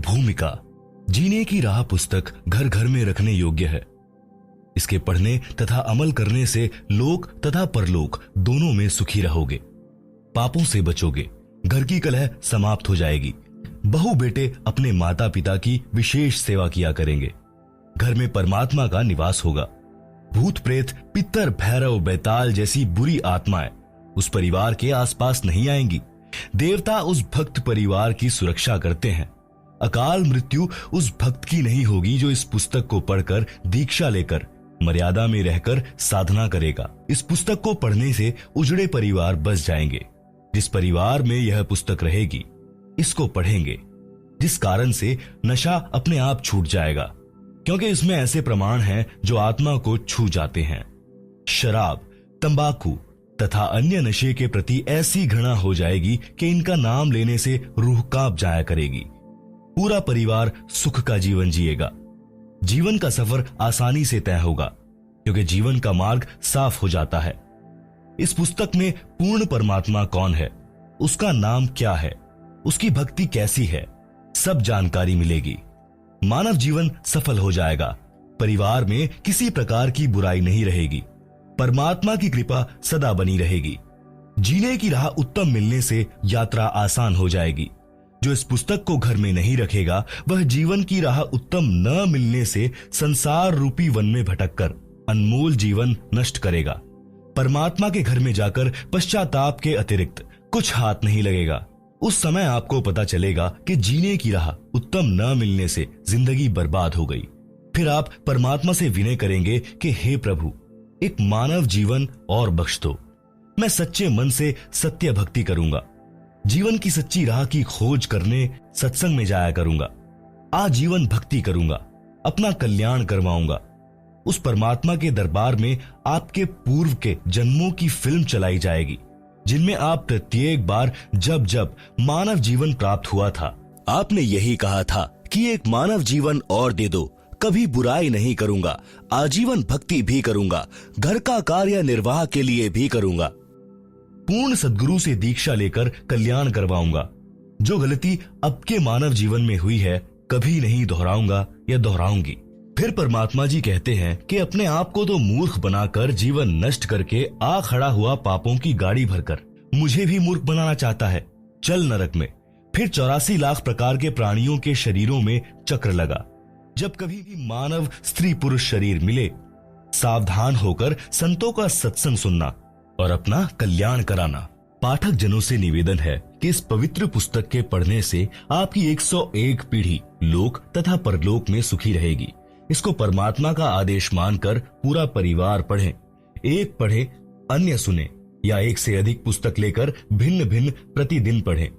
भूमिका जीने की राह पुस्तक घर घर में रखने योग्य है। इसके पढ़ने तथा अमल करने से लोक तथा परलोक दोनों में सुखी रहोगे, पापों से बचोगे, घर की कलह समाप्त हो जाएगी, बहू बेटे अपने माता पिता की विशेष सेवा किया करेंगे, घर में परमात्मा का निवास होगा, भूत प्रेत पितर भैरव बैताल जैसी बुरी आत्माएं उस परिवार के आसपास नहीं आएंगी, देवता उस भक्त परिवार की सुरक्षा करते हैं, अकाल मृत्यु उस भक्त की नहीं होगी जो इस पुस्तक को पढ़कर दीक्षा लेकर मर्यादा में रहकर साधना करेगा। इस पुस्तक को पढ़ने से उजड़े परिवार बस जाएंगे। जिस परिवार में यह पुस्तक रहेगी, इसको पढ़ेंगे, जिस कारण से नशा अपने आप छूट जाएगा, क्योंकि इसमें ऐसे प्रमाण हैं जो आत्मा को छू जाते हैं। शराब, तंबाकू तथा अन्य नशे के प्रति ऐसी घृणा हो जाएगी कि इनका नाम लेने से रूह कांप जाया करेगी। पूरा परिवार सुख का जीवन जिएगा। जीवन का सफर आसानी से तय होगा, क्योंकि जीवन का मार्ग साफ हो जाता है। इस पुस्तक में पूर्ण परमात्मा कौन है, उसका नाम क्या है, उसकी भक्ति कैसी है, सब जानकारी मिलेगी। मानव जीवन सफल हो जाएगा। परिवार में किसी प्रकार की बुराई नहीं रहेगी। परमात्मा की कृपा सदा बनी रहेगी। जीने की राह उत्तम मिलने से यात्रा आसान हो जाएगी। जो इस पुस्तक को घर में नहीं रखेगा, वह जीवन की राह उत्तम न मिलने से संसार रूपी वन में भटककर अनमोल जीवन नष्ट करेगा। परमात्मा के घर में जाकर पश्चाताप के अतिरिक्त कुछ हाथ नहीं लगेगा। उस समय आपको पता चलेगा कि जीने की राह उत्तम न मिलने से जिंदगी बर्बाद हो गई। फिर आप परमात्मा से विनय करेंगे कि हे प्रभु, एक मानव जीवन और बख्श दो। मैं सच्चे मन से सत्य भक्ति करूंगा। जीवन की सच्ची राह की खोज करने सत्संग में जाया करूंगा। आजीवन भक्ति करूंगा, अपना कल्याण करवाऊंगा। उस परमात्मा के दरबार में आपके पूर्व के जन्मों की फिल्म चलाई जाएगी, जिनमें आप प्रत्येक बार जब जब मानव जीवन प्राप्त हुआ था, आपने यही कहा था कि एक मानव जीवन और दे दो, कभी बुराई नहीं करूंगा, आजीवन भक्ति भी करूंगा, घर का कार्य निर्वाह के लिए भी करूंगा, पूर्ण सद्गुरु से दीक्षा लेकर कल्याण करवाऊंगा। जो गलती अब के मानव जीवन में हुई है, कभी नहीं दोहराऊंगा या दोहराऊंगी। फिर परमात्मा जी कहते हैं कि अपने आप को तो मूर्ख बनाकर जीवन नष्ट करके आ खड़ा हुआ पापों की गाड़ी भरकर मुझे भी मूर्ख बनाना चाहता है। चल नरक में। फिर 84 लाख प्रकार के प्राणियों के शरीरों में चक्र लगा। जब कभी भी मानव स्त्री पुरुष शरीर मिले, सावधान होकर संतों का सत्संग सुनना और अपना कल्याण कराना। पाठक जनों से निवेदन है कि इस पवित्र पुस्तक के पढ़ने से आपकी 101 पीढ़ी लोक तथा परलोक में सुखी रहेगी। इसको परमात्मा का आदेश मानकर पूरा परिवार पढ़े। एक पढ़े, अन्य सुने, या एक से अधिक पुस्तक लेकर भिन्न भिन्न प्रतिदिन पढ़े।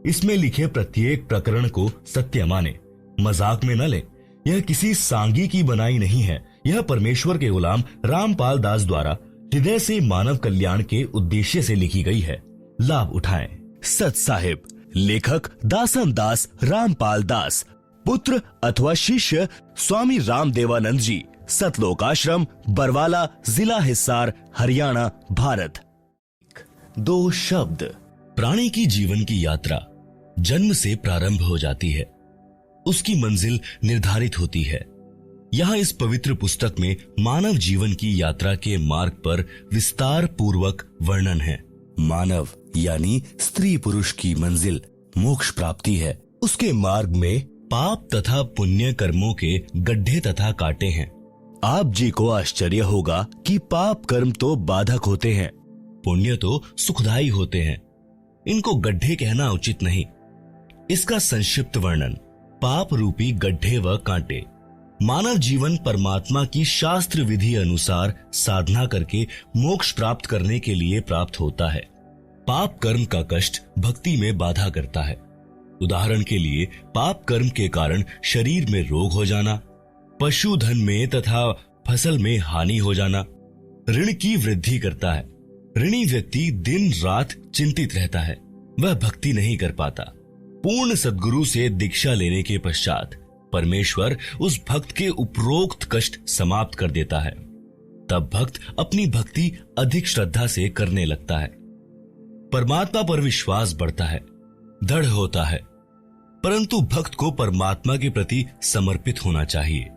इसमें लिखे प्रत्येक प्रकरण को सत्य माने, मजाक में न ले। यह किसी सांगी की बनाई नहीं है। यह परमेश्वर के गुलाम रामपाल दास द्वारा हृदय से मानव कल्याण के उद्देश्य से लिखी गई है। लाभ उठाएं। सत साहिब। लेखक दासन दास रामपाल दास, पुत्र अथवा शिष्य स्वामी रामदेवानंद जी, सतलोक आश्रम, बरवाला, जिला हिसार, हरियाणा, भारत। 2 शब्द। प्राणी की जीवन की यात्रा जन्म से प्रारंभ हो जाती है। उसकी मंजिल निर्धारित होती है। यहाँ इस पवित्र पुस्तक में मानव जीवन की यात्रा के मार्ग पर विस्तार पूर्वक वर्णन है। मानव यानी स्त्री पुरुष की मंजिल मोक्ष प्राप्ति है। उसके मार्ग में पाप तथा पुण्य कर्मों के गड्ढे तथा कांटे हैं। आप जी को आश्चर्य होगा कि पाप कर्म तो बाधक होते हैं, पुण्य तो सुखदायी होते हैं। इनको गड्ढे कहना उचित नहीं। इसका संक्षिप्त वर्णन। पाप रूपी गड्ढे व कांटे। मानव जीवन परमात्मा की शास्त्र विधि अनुसार साधना करके मोक्ष प्राप्त करने के लिए प्राप्त होता है। पाप कर्म का कष्ट भक्ति में बाधा करता है। उदाहरण के लिए, पाप कर्म के कारण शरीर में रोग हो जाना, पशुधन में तथा फसल में हानि हो जाना, ऋण की वृद्धि करता है। ऋणी व्यक्ति दिन रात चिंतित रहता है, वह भक्ति नहीं कर पाता। पूर्ण सद्गुरु से दीक्षा लेने के पश्चात परमेश्वर उस भक्त के उपरोक्त कष्ट समाप्त कर देता है। तब भक्त अपनी भक्ति अधिक श्रद्धा से करने लगता है। परमात्मा पर विश्वास बढ़ता है, दृढ़ होता है। परंतु भक्त को परमात्मा के प्रति समर्पित होना चाहिए।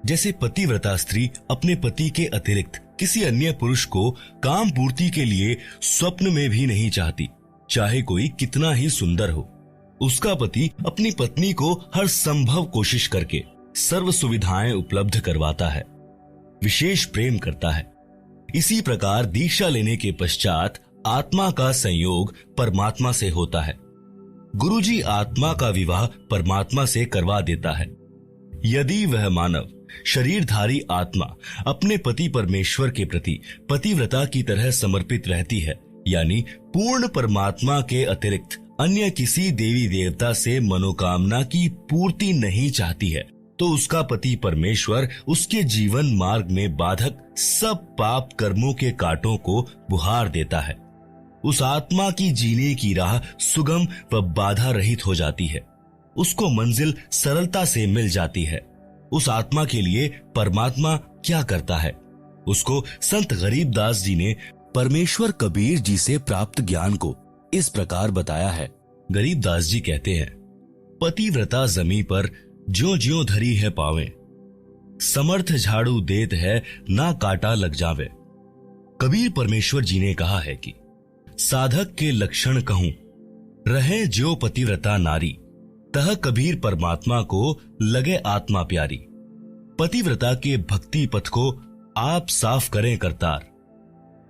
जैसे पतिव्रता स्त्री अपने पति के अतिरिक्त किसी अन्य पुरुष को काम पूर्ति के लिए स्वप्न में भी नहीं चाहती, चाहे कोई कितना ही सुंदर हो। उसका पति अपनी पत्नी को हर संभव कोशिश करके सर्व सुविधाएं उपलब्ध करवाता है, विशेष प्रेम करता है। इसी प्रकार दीक्षा लेने के पश्चात आत्मा का संयोग परमात्मा से होता है। गुरुजी आत्मा का विवाह परमात्मा से करवा देता है। यदि वह मानव शरीरधारी आत्मा अपने पति परमेश्वर के प्रति पतिव्रता की तरह समर्पित रहती है, यानी पूर्ण परमात्मा के अतिरिक्त अन्य किसी देवी देवता से मनोकामना की पूर्ति नहीं चाहती है, तो उसका पति परमेश्वर उसके जीवन मार्ग में बाधक सब पाप कर्मों के कांटों को बुहार देता है। उस आत्मा की जीने की राह सुगम व बाधा रहित हो जाती है। उसको मंजिल सरलता से मिल जाती है। उस आत्मा के लिए परमात्मा क्या करता है, उसको संत गरीबदास जी ने परमेश्वर कबीर जी से प्राप्त ज्ञान को इस प्रकार बताया है। गरीबदास जी कहते हैं, पतिव्रता जमी पर ज्यों ज्यों धरी है पावे, समर्थ झाड़ू देत है ना काटा लग जावे। कबीर परमेश्वर जी ने कहा है कि साधक के लक्षण कहूं, रहे ज्यो पतिव्रता नारी, तह कबीर परमात्मा को लगे आत्मा प्यारी। पतिव्रता के भक्ति पथ को आप साफ करें करतार,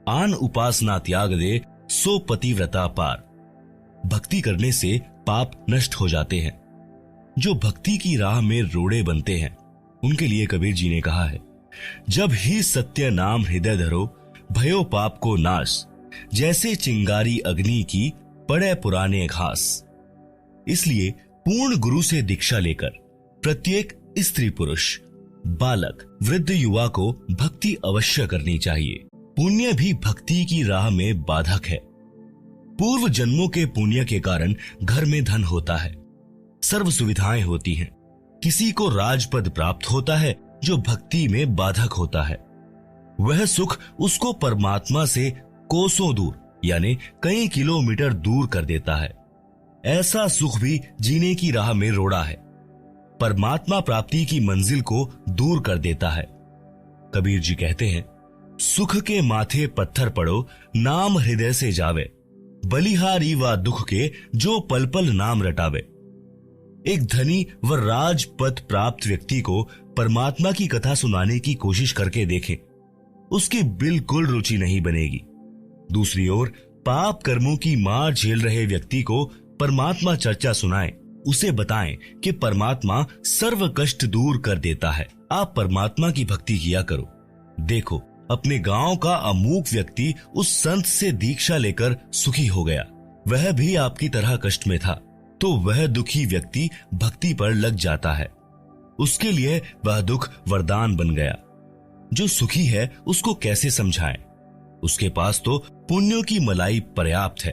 आन उपासना त्याग दे सो पतिव्रता पार। भक्ति करने से पाप नष्ट हो जाते हैं। जो भक्ति की राह में रोड़े बनते हैं, उनके लिए कबीर जी ने कहा है, जब ही सत्य नाम हृदय धरो, भयो पाप को नाश, जैसे चिंगारी अग्नि की पड़े पुराने घास। इसलिए पूर्ण गुरु से दीक्षा लेकर प्रत्येक स्त्री पुरुष, बालक, वृद्ध, युवा को भक्ति अवश्य करनी चाहिए। पुण्य भी भक्ति की राह में बाधक है। पूर्व जन्मों के पुण्य के कारण घर में धन होता है, सर्व सुविधाएं होती हैं। किसी को राजपद प्राप्त होता है जो भक्ति में बाधक होता है। वह सुख उसको परमात्मा से कोसों दूर यानी कई किलोमीटर दूर कर देता है। ऐसा सुख भी जीने की राह में रोड़ा है, परमात्मा प्राप्ति की मंजिल को दूर कर देता है। कबीर जी कहते हैं, सुख के माथे पत्थर पड़ो, नाम हृदय से जावे, बलिहारी व दुख के जो पल पल नाम रटावे। एक धनी व राजपद प्राप्त व्यक्ति को परमात्मा की कथा सुनाने की कोशिश करके देखें, उसकी बिल्कुल रुचि नहीं बनेगी। दूसरी ओर पाप कर्मों की मार झेल रहे व्यक्ति को परमात्मा चर्चा सुनाएं, उसे बताएं कि परमात्मा सर्व कष्ट दूर कर देता है। आप परमात्मा की भक्ति किया करो। देखो, अपने गांव का अमूक व्यक्ति उस संत से दीक्षा लेकर सुखी हो गया। वह भी आपकी तरह कष्ट में था, तो वह दुखी व्यक्ति भक्ति पर लग जाता है। उसके लिए वह दुख वरदान बन गया। जो सुखी है उसको कैसे समझाएं? उसके पास तो पुण्यों की मलाई पर्याप्त है।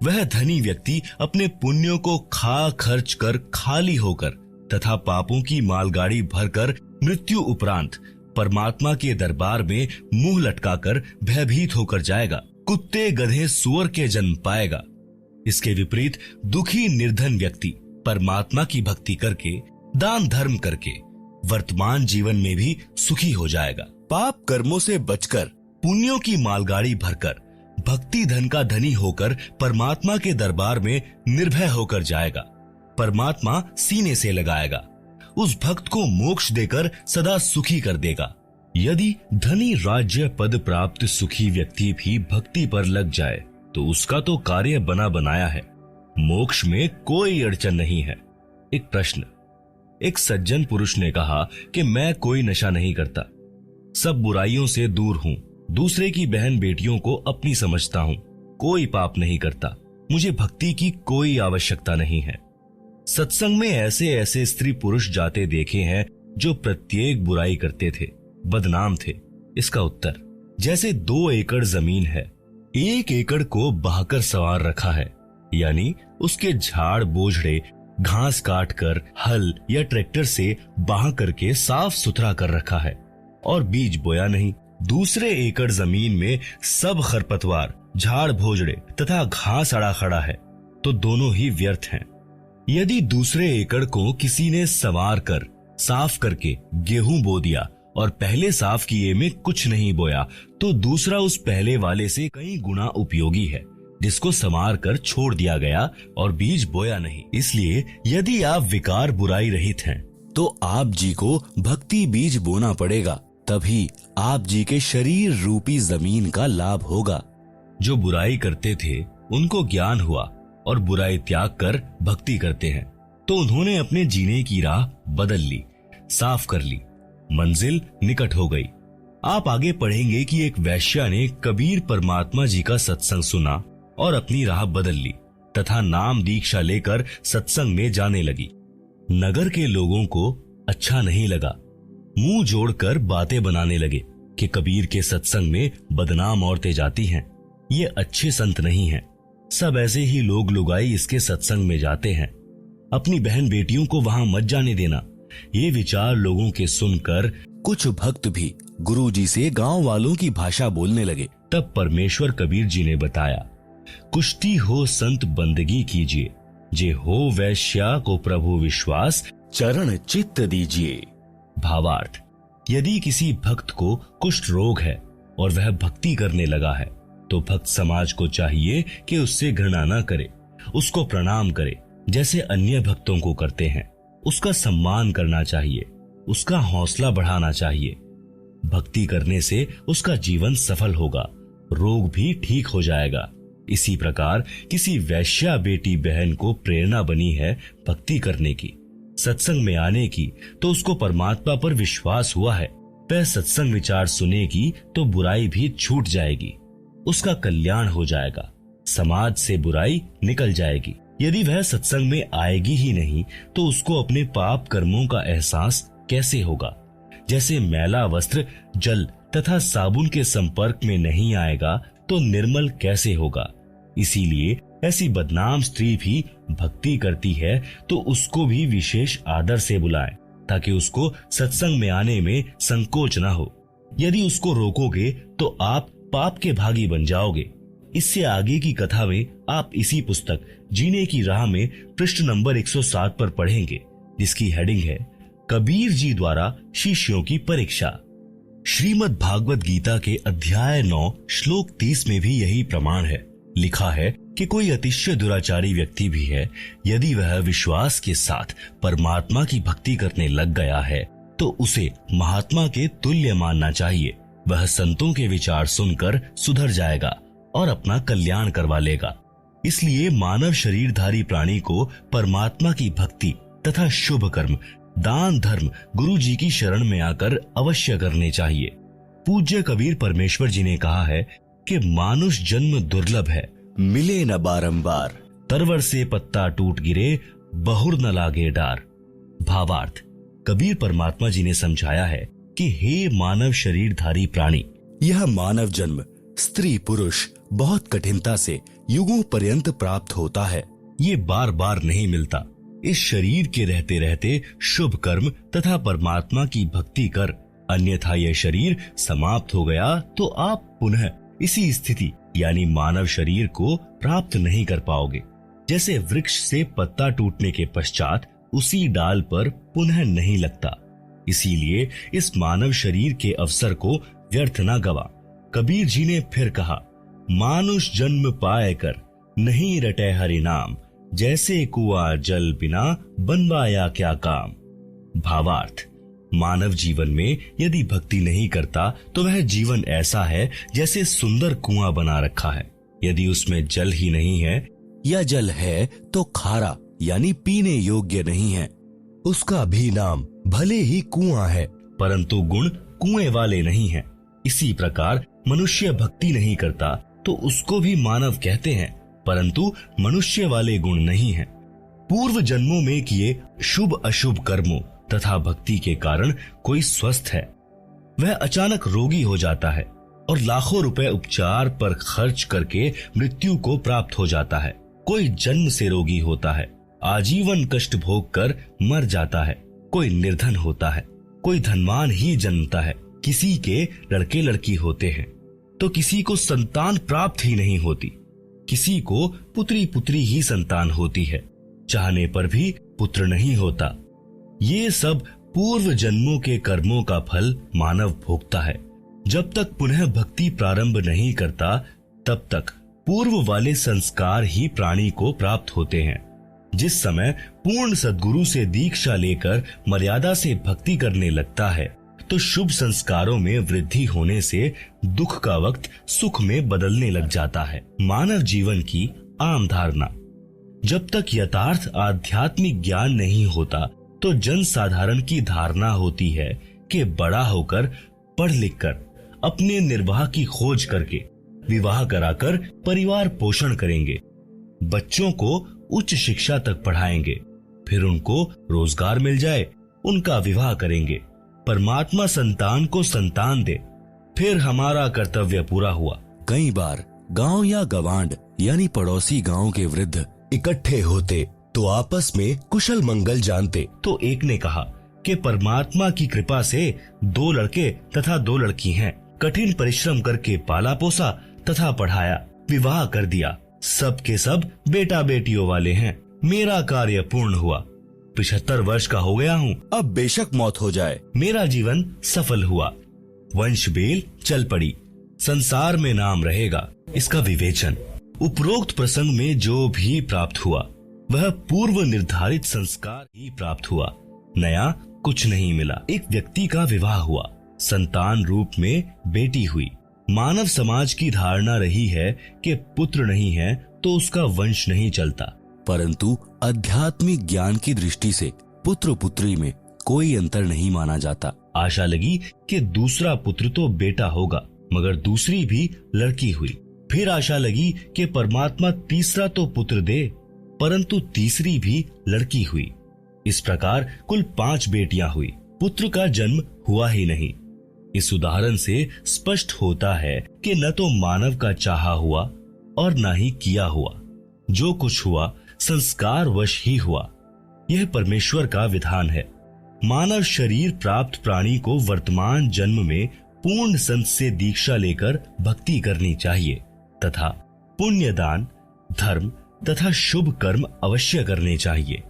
वह धनी व्यक्ति अपने पुण्यों को खा खर्च कर खाली होकर तथा पापों की मालगाड़ी भरकर मृत्यु उपरांत परमात्मा के दरबार में मुंह लटकाकर भयभीत होकर जाएगा। कुत्ते गधे सुअर के जन्म पाएगा। इसके विपरीत दुखी निर्धन व्यक्ति परमात्मा की भक्ति करके, दान धर्म करके वर्तमान जीवन में भी सुखी हो जाएगा। पाप कर्मों से बचकर, पुण्यों की मालगाड़ी भरकर, भक्ति धन का धनी होकर परमात्मा के दरबार में निर्भय होकर जाएगा। परमात्मा सीने से लगाएगा। उस भक्त को मोक्ष देकर सदा सुखी कर देगा। यदि धनी राज्य पद प्राप्त सुखी व्यक्ति भी भक्ति पर लग जाए तो उसका तो कार्य बना बनाया है, मोक्ष में कोई अड़चन नहीं है। एक प्रश्न। एक सज्जन पुरुष ने कहा कि मैं कोई नशा नहीं करता, सब बुराइयों से दूर हूँ, दूसरे की बहन बेटियों को अपनी समझता हूँ, कोई पाप नहीं करता, मुझे भक्ति की कोई आवश्यकता नहीं है। सत्संग में ऐसे ऐसे स्त्री पुरुष जाते देखे हैं जो प्रत्येक बुराई करते थे, बदनाम थे। इसका उत्तर, जैसे 2 एकड़ जमीन है, 1 एकड़ को बहाकर सवार रखा है, यानी उसके झाड़ बोझड़े घास काट कर हल या ट्रैक्टर से बाह करके साफ सुथरा कर रखा है और बीज बोया नहीं। दूसरे एकड़ जमीन में सब खरपतवार, झाड़ भोजड़े तथा घास अड़ा खड़ा है, तो दोनों ही व्यर्थ हैं। यदि दूसरे एकड़ को किसी ने संवार कर साफ करके गेहूं बो दिया और पहले साफ किए में कुछ नहीं बोया, तो दूसरा उस पहले वाले से कई गुना उपयोगी है, जिसको संवार कर छोड़ दिया गया और बीज बोया नहीं। इसलिए यदि आप विकार बुराई रहित हैं, तो आप जी को भक्ति बीज बोना पड़ेगा, तभी आप जी के शरीर रूपी जमीन का लाभ होगा। जो बुराई करते थे उनको ज्ञान हुआ और बुराई त्याग कर भक्ति करते हैं, तो उन्होंने अपने जीने की राह बदल ली, साफ कर ली, मंजिल निकट हो गई। आप आगे पढ़ेंगे कि एक वैश्या ने कबीर परमात्मा जी का सत्संग सुना और अपनी राह बदल ली तथा नाम दीक्षा लेकर सत्संग में जाने लगी। नगर के लोगों को अच्छा नहीं लगा, मुंह जोड़कर बातें बनाने लगे कि कबीर के सत्संग में बदनाम औरतें जाती हैं, ये अच्छे संत नहीं हैं। सब ऐसे ही लोग लुगाई इसके सत्संग में जाते हैं, अपनी बहन बेटियों को वहां मत जाने देना। ये विचार लोगों के सुनकर कुछ भक्त भी गुरुजी से गांव वालों की भाषा बोलने लगे। तब परमेश्वर कबीर जी ने बताया, कुष्टी हो संत बंदगी कीजिए, जे हो वैश्या को प्रभु विश्वास, चरण चित्त दीजिए। भावार्थ, यदि किसी भक्त को कुष्ठ रोग है और वह भक्ति करने लगा है, तो भक्त समाज को चाहिए कि उससे घृणा न करे, उसको प्रणाम करे जैसे अन्य भक्तों को करते हैं। उसका सम्मान करना चाहिए, उसका हौसला बढ़ाना चाहिए। भक्ति करने से उसका जीवन सफल होगा, रोग भी ठीक हो जाएगा। इसी प्रकार किसी वैश्या बेटी बहन को प्रेरणा बनी है भक्ति करने की, सत्संग में आने की, तो उसको परमात्मा पर विश्वास हुआ है। वह सत्संग विचार सुनेगी तो बुराई भी छूट जाएगी, उसका कल्याण हो जाएगा, समाज से बुराई निकल जाएगी। यदि वह सत्संग में आएगी ही नहीं, तो उसको अपने पाप कर्मों का एहसास कैसे होगा। जैसे मैला वस्त्र जल तथा साबुन के संपर्क में नहीं आएगा तो निर्मल कैसे होगा। इसीलिए ऐसी बदनाम स्त्री भी भक्ति करती है तो उसको भी विशेष आदर से बुलाएं, ताकि उसको सत्संग में आने में संकोच न हो। यदि उसको रोकोगे तो आप पाप के भागी बन जाओगे। इससे आगे की कथा में आप इसी पुस्तक जीने की राह में पृष्ठ नंबर 107 पर पढ़ेंगे, जिसकी हेडिंग है कबीर जी द्वारा शिष्यों की परीक्षा। श्रीमद् भागवत गीता के अध्याय 9 श्लोक 30 में भी यही प्रमाण है। लिखा है कि कोई अतिशय दुराचारी व्यक्ति भी है, यदि वह विश्वास के साथ परमात्मा की भक्ति करने लग गया है, तो उसे महात्मा के तुल्य मानना चाहिए। वह संतों के विचार सुनकर सुधर जाएगा और अपना कल्याण करवा लेगा। इसलिए मानव शरीरधारी प्राणी को परमात्मा की भक्ति तथा शुभ कर्म, दान धर्म गुरु जी की शरण में आकर अवश्य करने चाहिए। पूज्य कबीर परमेश्वर जी ने कहा है कि मानुष जन्म दुर्लभ है, मिले न बारंबार, तरवर से पत्ता टूट गिरे, बहुर न लागे डार। भावार्थ, कबीर परमात्मा जी ने समझाया है कि हे मानव शरीरधारी प्राणी, यह मानव जन्म स्त्री पुरुष बहुत कठिनता से युगों पर्यंत प्राप्त होता है। ये बार बार नहीं मिलता। इस शरीर के रहते रहते शुभ कर्म तथा परमात्मा की भक्ति कर, अन्यथा यह शरीर समाप्त हो गया तो आप पुनः इसी स्थिति यानी मानव शरीर को प्राप्त नहीं कर पाओगे। जैसे वृक्ष से पत्ता टूटने के पश्चात उसी डाल पर पुनः नहीं लगता। इसीलिए इस मानव शरीर के अवसर को व्यर्थ न गवा। कबीर जी ने फिर कहा, मानुष जन्म पाए कर नहीं रटे हरि नाम, जैसे कुआं जल बिना बनवाया क्या काम। भावार्थ, मानव जीवन में यदि भक्ति नहीं करता तो वह जीवन ऐसा है जैसे सुंदर कुआं बना रखा है। यदि उसमें जल ही नहीं है या जल है तो खारा यानी पीने योग्य नहीं है। उसका भी नाम भले ही कुआं है, परंतु गुण कुएं वाले नहीं हैं। इसी प्रकार मनुष्य भक्ति नहीं करता तो उसको भी मानव कहते हैं, परंतु मनुष्य वाले गुण नहीं हैं। पूर्व जन्मों में किए शुभ अशुभ कर्मों तथा भक्ति के कारण कोई स्वस्थ है, वह अचानक रोगी हो जाता है और लाखों रुपए उपचार पर खर्च करके मृत्यु को प्राप्त हो जाता है। कोई जन्म से रोगी होता है, आजीवन कष्ट भोग कर मर जाता है। कोई निर्धन होता है, कोई धनवान ही जन्मता है। किसी के लड़के लड़की होते हैं तो किसी को संतान प्राप्त ही नहीं होती, किसी को पुत्री पुत्री ही संतान होती है। चाहने पर भी पुत्र नहीं होता। ये सब पूर्व जन्मों के कर्मों का फल मानव भोगता है। जब तक पुनः भक्ति प्रारंभ नहीं करता तब तक पूर्व वाले संस्कार ही प्राणी को प्राप्त होते हैं। जिस समय पूर्ण सद्गुरु से दीक्षा लेकर मर्यादा से भक्ति करने लगता है तो शुभ संस्कारों में वृद्धि होने से दुख का वक्त सुख में बदलने लग जाता है। मानव जीवन की आम धारणा। जब तक यथार्थ आध्यात्मिक ज्ञान नहीं होता तो जन साधारण की धारणा होती है कि बड़ा होकर पढ़ लिख कर अपने निर्वाह की खोज करके विवाह कराकर परिवार पोषण करेंगे, बच्चों को उच्च शिक्षा तक पढ़ाएंगे, फिर उनको रोजगार मिल जाए उनका विवाह करेंगे, परमात्मा संतान को संतान दे, फिर हमारा कर्तव्य पूरा हुआ। कई बार गांव या गवांड यानी पड़ोसी गांव के वृद्ध इकट्ठे होते तो आपस में कुशल मंगल जानते। तो एक ने कहा कि परमात्मा की कृपा से 2 लड़के तथा 2 लड़की हैं। कठिन परिश्रम करके पाला पोसा तथा पढ़ाया, विवाह कर दिया, सब के सब बेटा बेटियों वाले हैं। मेरा कार्य पूर्ण हुआ, 75 वर्ष का हो गया हूँ, अब बेशक मौत हो जाए, मेरा जीवन सफल हुआ, वंश बेल चल पड़ी, संसार में नाम रहेगा। इसका विवेचन। उपरोक्त प्रसंग में जो भी प्राप्त हुआ वह पूर्व निर्धारित संस्कार ही प्राप्त हुआ, नया कुछ नहीं मिला। एक व्यक्ति का विवाह हुआ, संतान रूप में बेटी हुई। मानव समाज की धारणा रही है कि पुत्र नहीं है तो उसका वंश नहीं चलता, परंतु आध्यात्मिक ज्ञान की दृष्टि से पुत्र पुत्री में कोई अंतर नहीं माना जाता। आशा लगी कि दूसरा पुत्र तो बेटा होगा, मगर दूसरी भी लड़की हुई। फिर आशा लगी कि परमात्मा तीसरा तो पुत्र दे, परंतु तीसरी भी लड़की हुई। इस प्रकार कुल 5 बेटियां हुई, पुत्र का जन्म हुआ ही नहीं। इस उदाहरण से स्पष्ट होता है कि न तो मानव का चाहा हुआ और न ही किया हुआ। जो कुछ हुआ संस्कार वश ही हुआ। यह परमेश्वर का विधान है। मानव शरीर प्राप्त प्राणी को वर्तमान जन्म में पूर्ण संत से दीक्षा लेकर भक्ति करनी चाहिए तथा पुण्य दान, धर्म तथा शुभ कर्म अवश्य करने चाहिए।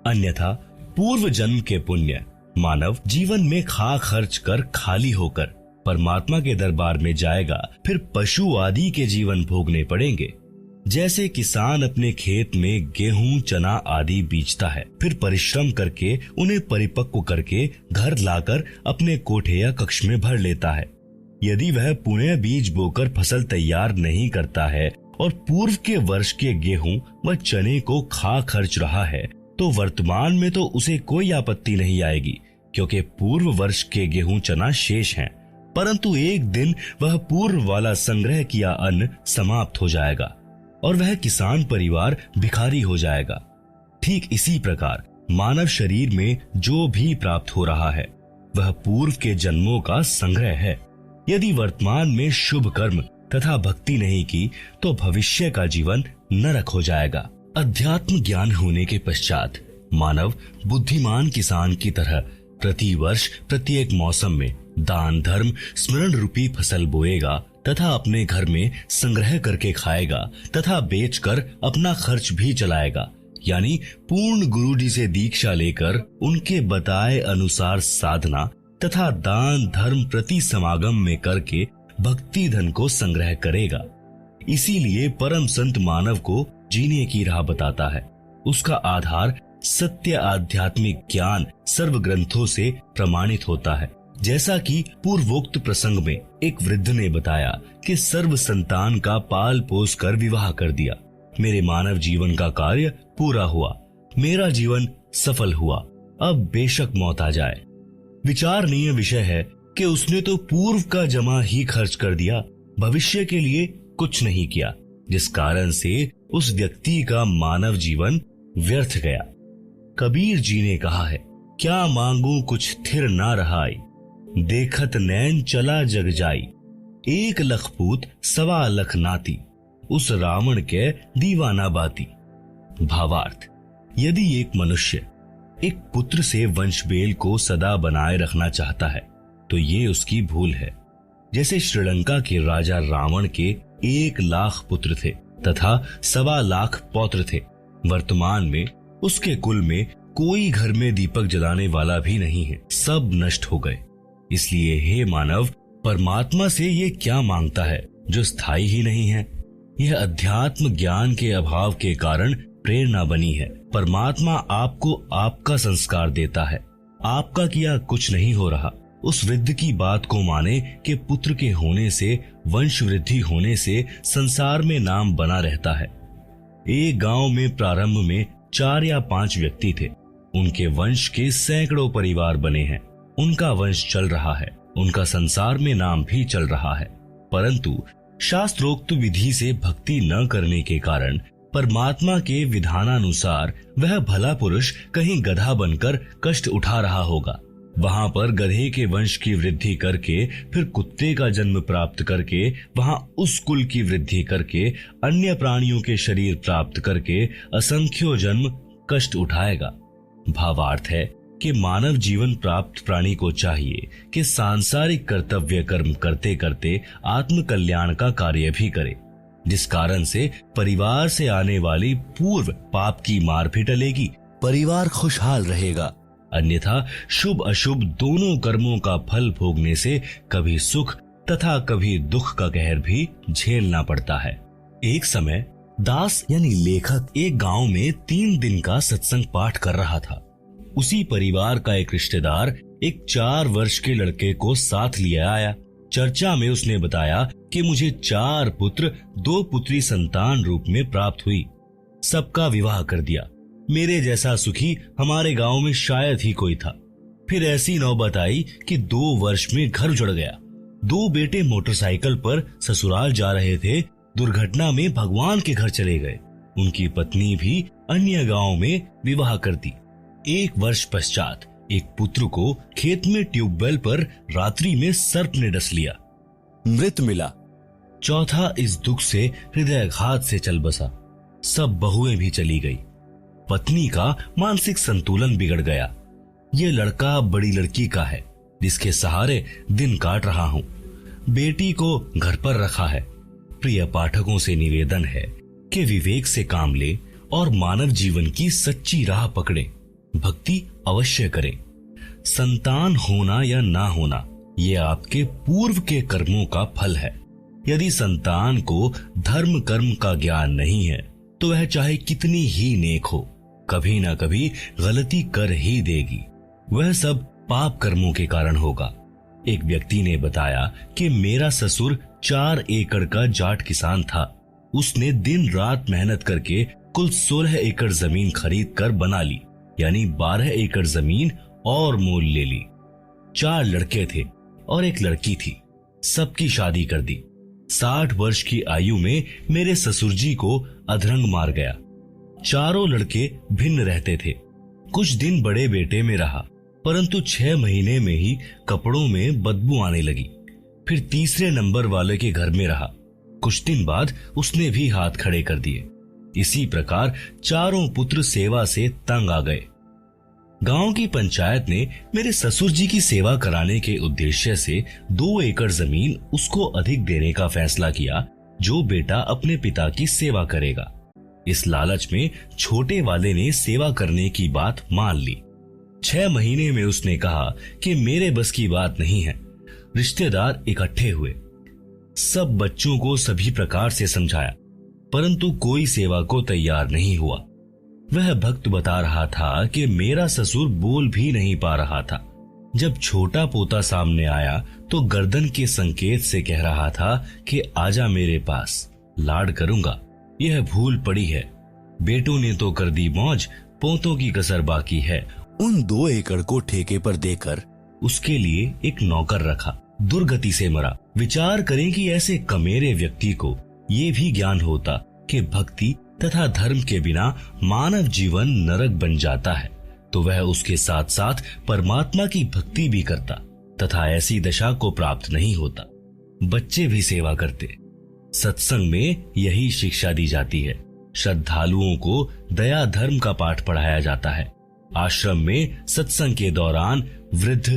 अन्यथा पूर्व जन्म के पुण्य मानव जीवन में खा खर्च कर खाली होकर परमात्मा के दरबार में जाएगा। फिर पशु आदि के जीवन भोगने पड़ेंगे। जैसे किसान अपने खेत में गेहूं, चना आदि बीजता है, फिर परिश्रम करके उन्हें परिपक्व करके घर लाकर अपने कोठे या कक्ष में भर लेता है। यदि वह पुनः बीज बोकर फसल तैयार नहीं करता है और पूर्व के वर्ष के गेहूं व चने को खा खर्च रहा है तो वर्तमान में तो उसे कोई आपत्ति नहीं आएगी, क्योंकि पूर्व वर्ष के गेहूं चना शेष हैं। परंतु एक दिन वह पूर्व वाला संग्रह किया अन्न समाप्त हो जाएगा और वह किसान परिवार भिखारी हो जाएगा। ठीक इसी प्रकार मानव शरीर में जो भी प्राप्त हो रहा है वह पूर्व के जन्मों का संग्रह है। यदि वर्तमान में शुभ कर्म तथा भक्ति नहीं की तो भविष्य का जीवन नरक हो जाएगा। अध्यात्म ज्ञान होने के पश्चात मानव बुद्धिमान किसान की तरह प्रति वर्ष प्रत्येक मौसम में दान धर्म स्मरण रूपी फसल बोएगा तथा अपने घर में संग्रह करके खाएगा तथा बेचकर अपना खर्च भी चलाएगा। यानी पूर्ण गुरु जी से दीक्षा लेकर उनके बताए अनुसार साधना तथा दान धर्म प्रति समागम में करके भक्ति धन को संग्रह करेगा। इसीलिए परम संत मानव को जीने की राह बताता है। उसका आधार सत्य आध्यात्मिक ज्ञान सर्व ग्रंथों से प्रमाणित होता है। जैसा कि पूर्वोक्त प्रसंग में एक वृद्ध ने बताया कि सर्व संतान का पाल पोस कर विवाह कर दिया। मेरे मानव जीवन का कार्य पूरा हुआ, मेरा जीवन सफल हुआ, अब बेशक मौत आ जाए। विचारणीय विषय है कि उसने तो पूर्व का जमा ही खर्च कर दिया, भविष्य के लिए कुछ नहीं किया, जिस कारण से उस व्यक्ति का मानव जीवन व्यर्थ गया। कबीर जी ने कहा है, क्या मांगू कुछ थिर ना रहाई, देखत नैन चला जग जाई, 1 लख पूत 1.25 लाख नाती, उस रावण के दीवाना बाती। भावार्थ, यदि एक मनुष्य एक पुत्र से वंशबेल को सदा बनाए रखना चाहता है तो ये उसकी भूल है। जैसे श्रीलंका के राजा रावण के 1 लाख पुत्र थे तथा 1.25 लाख पौत्र थे। वर्तमान में उसके कुल में कोई घर में दीपक जलाने वाला भी नहीं है, सब नष्ट हो गए। इसलिए हे मानव, परमात्मा से ये क्या मांगता है जो स्थायी ही नहीं है? यह अध्यात्म ज्ञान के अभाव के कारण प्रेरणा बनी है। परमात्मा आपको आपका संस्कार देता है, आपका किया कुछ नहीं हो रहा। उस वृद्ध की बात को माने कि पुत्र के होने से, वंश वृद्धि होने से संसार में नाम बना रहता है। एक गांव में प्रारंभ में 4 या 5 व्यक्ति थे। उनके वंश के सैकड़ों परिवार बने हैं। उनका वंश चल रहा है, उनका संसार में नाम भी चल रहा है। परंतु शास्त्रोक्त विधि से भक्ति न करने के कारण परमात्मा के विधानानुसार वह भला पुरुष कहीं गधा बनकर कष्ट उठा रहा होगा। वहां पर गधे के वंश की वृद्धि करके, फिर कुत्ते का जन्म प्राप्त करके, वहां उस कुल की वृद्धि करके, अन्य प्राणियों के शरीर प्राप्त करके असंख्यों जन्म कष्ट उठाएगा। भावार्थ है कि मानव जीवन प्राप्त प्राणी को चाहिए कि सांसारिक कर्तव्य कर्म करते करते आत्म कल्याण का कार्य भी करे, जिस कारण से परिवार से आने वाली पूर्व पाप की मार भी टलेगी, परिवार खुशहाल रहेगा। अन्यथा शुभ अशुभ दोनों कर्मों का फल भोगने से कभी सुख तथा कभी दुख का कहर भी झेलना पड़ता है। एक समय दास यानी लेखक एक गांव में 3 दिन का सत्संग पाठ कर रहा था। उसी परिवार का एक रिश्तेदार एक 4 वर्ष के लड़के को साथ लिए आया। चर्चा में उसने बताया कि मुझे 4 पुत्र 2 पुत्री संतान रूप में प्राप्त हुई, सबका विवाह कर दिया। मेरे जैसा सुखी हमारे गांव में शायद ही कोई था। फिर ऐसी नौबत आई कि 2 वर्ष में घर उजड़ गया। 2 बेटे मोटरसाइकिल पर ससुराल जा रहे थे, दुर्घटना में भगवान के घर चले गए। उनकी पत्नी भी अन्य गांव में विवाह कर दी। 1 वर्ष पश्चात एक पुत्र को खेत में ट्यूबवेल पर रात्रि में सर्प ने डस लिया, मृत मिला। चौथा इस दुख से हृदयघात से चल बसा। सब बहुएं भी चली गई। पत्नी का मानसिक संतुलन बिगड़ गया। ये लड़का बड़ी लड़की का है, जिसके सहारे दिन काट रहा हूँ। बेटी को घर पर रखा है। प्रिय पाठकों से निवेदन है कि विवेक से काम ले और मानव जीवन की सच्ची राह पकड़े, भक्ति अवश्य करें। संतान होना या ना होना ये आपके पूर्व के कर्मों का फल है। यदि संतान को धर्म कर्म का ज्ञान नहीं है तो वह चाहे कितनी ही नेक हो, कभी ना कभी गलती कर ही देगी। वह सब पाप कर्मों के कारण होगा। एक व्यक्ति ने बताया कि मेरा ससुर 4 एकड़ का जाट किसान था। उसने दिन रात मेहनत करके कुल 16 एकड़ जमीन खरीद कर बना ली, यानी 12 एकड़ जमीन और मोल ले ली। 4 लड़के थे और एक लड़की थी। सबकी शादी कर दी। 60 वर्ष की आयु में मेरे ससुर जी को अधरंग मार गया। चारों लड़के भिन्न रहते थे। कुछ दिन बड़े बेटे में रहा, परंतु 6 महीने में ही कपड़ों में बदबू आने लगी। फिर तीसरे नंबर वाले के घर में रहा। कुछ दिन बाद उसने भी हाथ खड़े कर दिए। इसी प्रकार चारों पुत्र सेवा से तंग आ गए। गांव की पंचायत ने मेरे ससुर जी की सेवा कराने के उद्देश्य से 2 एकड़ जमीन उसको अधिक देने का फैसला किया, जो बेटा अपने पिता की सेवा करेगा। इस लालच में छोटे वाले ने सेवा करने की बात मान ली। 6 महीने में उसने कहा कि मेरे बस की बात नहीं है। रिश्तेदार इकट्ठे हुए। सब बच्चों को सभी प्रकार से समझाया, परंतु कोई सेवा को तैयार नहीं हुआ। वह भक्त बता रहा था कि मेरा ससुर बोल भी नहीं पा रहा था। जब छोटा पोता सामने आया तो गर्दन के संकेत से कह रहा था कि आजा मेरे पास, लाड करूंगा। यह भूल पड़ी है। बेटों ने तो कर दी मौज, पोतों की कसर बाकी है। उन 2 एकड़ को ठेके पर देकर उसके लिए एक नौकर रखा। दुर्गति से मरा। विचार करें कि ऐसे कमेरे व्यक्ति को ये भी ज्ञान होता कि भक्ति तथा धर्म के बिना मानव जीवन नरक बन जाता है, तो वह उसके साथ साथ परमात्मा की भक्ति भी करता तथा ऐसी दशा को प्राप्त नहीं होता। बच्चे भी सेवा करते। सत्संग में यही शिक्षा दी जाती है। श्रद्धालुओं को दया धर्म का पाठ पढ़ाया जाता है। आश्रम में सत्संग के दौरान वृद्ध,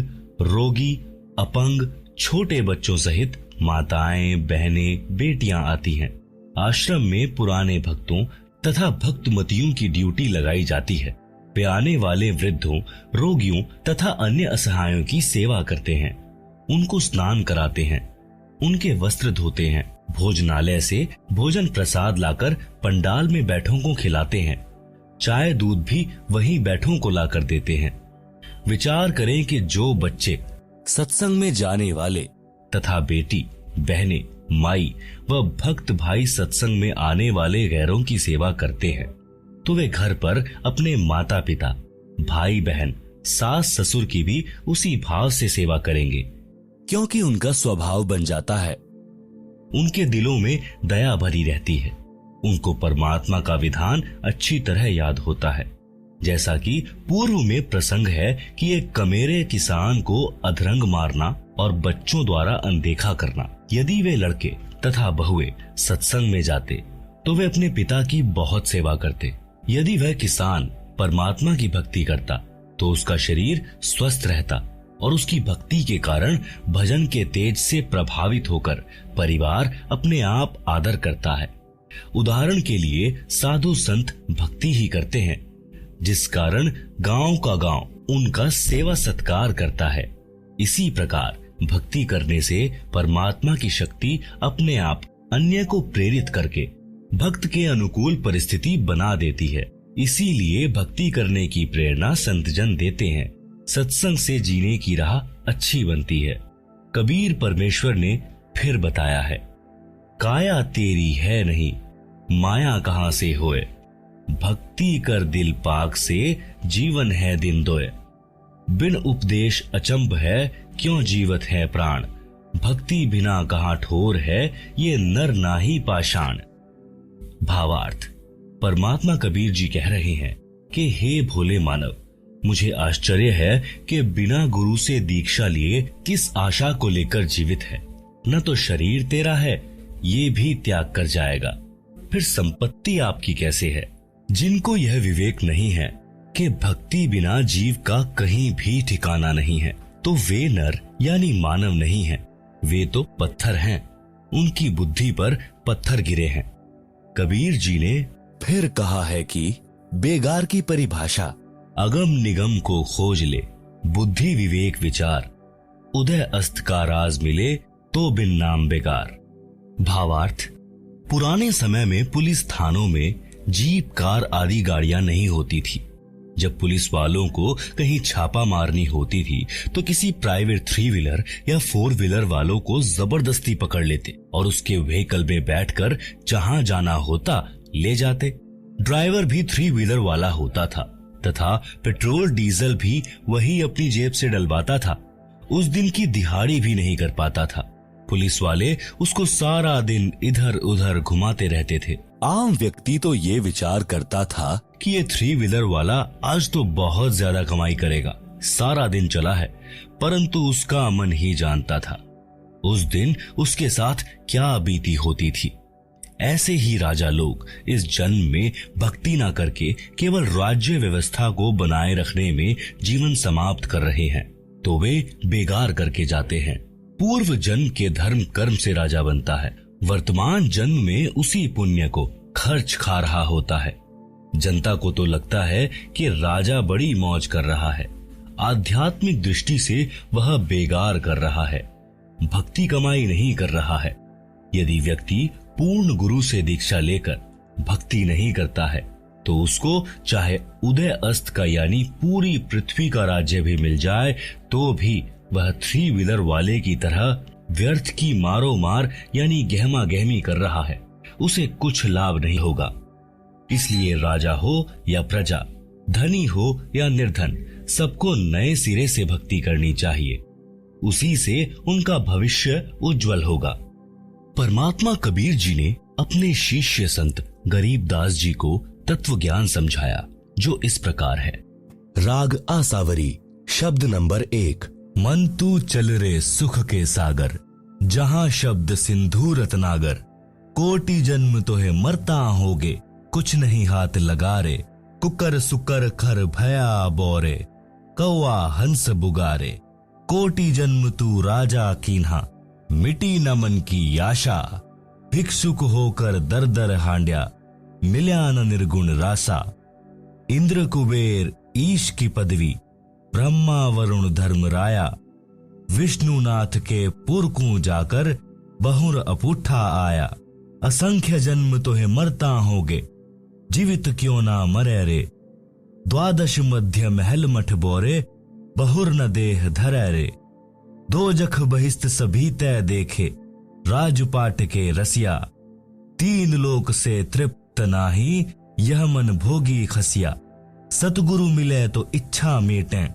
रोगी, अपंग, छोटे बच्चों सहित माताएं, बहनें, बेटियां आती हैं। आश्रम में पुराने भक्तों, तथा भक्तमतियों की ड्यूटी लगाई जाती है। वे आने वाले वृद्धों, रोगियों तथा अन्य असहायों की सेवा करते हैं, उनको स्नान कराते हैं, उनके वस्त्र धोते हैं, भोजनालय से भोजन प्रसाद लाकर पंडाल में बैठों को खिलाते हैं, चाय दूध भी वही बैठों को लाकर देते हैं। विचार करें कि जो बच्चे सत्संग में जाने वाले तथा बेटी, बहनें, माई व भक्त भाई सत्संग में आने वाले गैरों की सेवा करते हैं, तो वे घर पर अपने माता पिता, भाई बहन, सास ससुर की भी उसी भाव से सेवा करेंगे, क्योंकि उनका स्वभाव बन जाता है। उनके दिलों में दया भरी रहती है। उनको परमात्मा का विधान अच्छी तरह याद होता है। जैसा कि पूर्व में प्रसंग है कि एक कमेरे किसान को अधरंग मारना और बच्चों द्वारा अनदेखा करना। यदि वे लड़के तथा बहुएं सत्संग में जाते तो वे अपने पिता की बहुत सेवा करते। यदि वह किसान परमात्मा की भक्ति करता तो उसका शरीर स्वस्थ रहता और उसकी भक्ति के कारण भजन के तेज से प्रभावित होकर परिवार अपने आप आदर करता है। उदाहरण के लिए साधु संत भक्ति ही करते हैं, जिस कारण गांव का गांव उनका सेवा सत्कार करता है। इसी प्रकार भक्ति करने से परमात्मा की शक्ति अपने आप अन्य को प्रेरित करके भक्त के अनुकूल परिस्थिति बना देती है। इसीलिए भक्ति करने की प्रेरणा संतजन देते हैं। सत्संग से जीने की राह अच्छी बनती है। कबीर परमेश्वर ने फिर बताया है, काया तेरी है नहीं, माया कहां से होए, भक्ति कर दिल पाक से, जीवन है दिन दोए। बिन उपदेश अचंभ है, क्यों जीवत है प्राण, भक्ति बिना कहां ठोर है, ये नर नाही पाषाण। भावार्थ, परमात्मा कबीर जी कह रहे हैं कि हे भोले मानव, मुझे आश्चर्य है कि बिना गुरु से दीक्षा लिए किस आशा को लेकर जीवित है। न तो शरीर तेरा है, ये भी त्याग कर जाएगा, फिर संपत्ति आपकी कैसे है। जिनको यह विवेक नहीं है कि भक्ति बिना जीव का कहीं भी ठिकाना नहीं है, तो वे नर यानी मानव नहीं हैं, वे तो पत्थर हैं। उनकी बुद्धि पर पत्थर गिरे हैं। कबीर जी ने फिर कहा है कि बेगार की परिभाषा, अगम निगम को खोज ले, बुद्धि विवेक विचार, उदय अस्त का राज मिले तो बिन नाम बेकार। भावार्थ, पुराने समय में पुलिस थानों में जीप, कार आदि गाड़ियां नहीं होती थी। जब पुलिस वालों को कहीं छापा मारनी होती थी तो किसी प्राइवेट 3 व्हीलर या 4 व्हीलर वालों को जबरदस्ती पकड़ लेते और उसके व्हीकल में बैठकर जहां जाना होता ले जाते। ड्राइवर भी 3 व्हीलर वाला होता था तथा पेट्रोल डीजल भी वही अपनी जेब से डलवाता था। उस दिन की दिहाड़ी भी नहीं कर पाता था। पुलिस वाले उसको सारा दिन इधर उधर घुमाते रहते थे। आम व्यक्ति तो ये विचार करता था कि ये 3 व्हीलर वाला आज तो बहुत ज्यादा कमाई करेगा, सारा दिन चला है, परंतु उसका मन ही जानता था उस दिन उसके साथ क्या बीती होती थी। ऐसे ही राजा लोग इस जन्म में भक्ति ना करके केवल राज्य व्यवस्था को बनाए रखने में जीवन समाप्त कर रहे हैं, तो वे बेगार करके जाते हैं। पूर्व जन्म के धर्म कर्म से राजा बनता है, वर्तमान जन्म में उसी पुण्य को खर्च खा रहा होता है। जनता को तो लगता है कि राजा बड़ी मौज कर रहा है, आध्यात्मिक दृष्टि से वह बेगार कर रहा है, भक्ति कमाई नहीं कर रहा है। यदि व्यक्ति पूर्ण गुरु से दीक्षा लेकर भक्ति नहीं करता है तो उसको चाहे उदय अस्त का यानी पूरी पृथ्वी का राज्य भी मिल जाए तो भी वह 3 व्हीलर वाले की तरह व्यर्थ की मारो मार यानी गहमा गहमी कर रहा है, उसे कुछ लाभ नहीं होगा। इसलिए राजा हो या प्रजा, धनी हो या निर्धन, सबको नए सिरे से भक्ति करनी चाहिए, उसी से उनका भविष्य उज्जवल होगा। परमात्मा कबीर जी ने अपने शिष्य संत गरीबदास जी को तत्व ज्ञान समझाया, जो इस प्रकार है। राग आसावरी, शब्द नंबर 1। मन तू चल रे सुख के सागर, जहां शब्द सिंधु रत्नागर, कोटि जन्म तो है मरता होगे, कुछ नहीं हाथ लगा रे, कुकर सुकर खर भया बोरे, कौआ हंस बुगारे, कोटि जन्म तू राजा कीन्हा, मिटी न मन की आशा, भिक्षुक होकर दर दर हांड्या, मिल्या न निर्गुण रासा। इंद्र कुबेर ईश की पदवी, ब्रह्मा वरुण धर्म राया। विष्णुनाथ के पुरकू जाकर, बहुर अपूठा आया। असंख्य जन्म तोहे मरता होगे, जीवित क्यों ना मरे रे। द्वादश मध्य महल मठ बोरे, बहुर न देह धरे रे। दो जख बहिस्त सभी तय देखे, राजपाट के रसिया। तीन लोक से तृप्त नाही, यह मन भोगी खसिया। सतगुरु मिले तो इच्छा मेटें,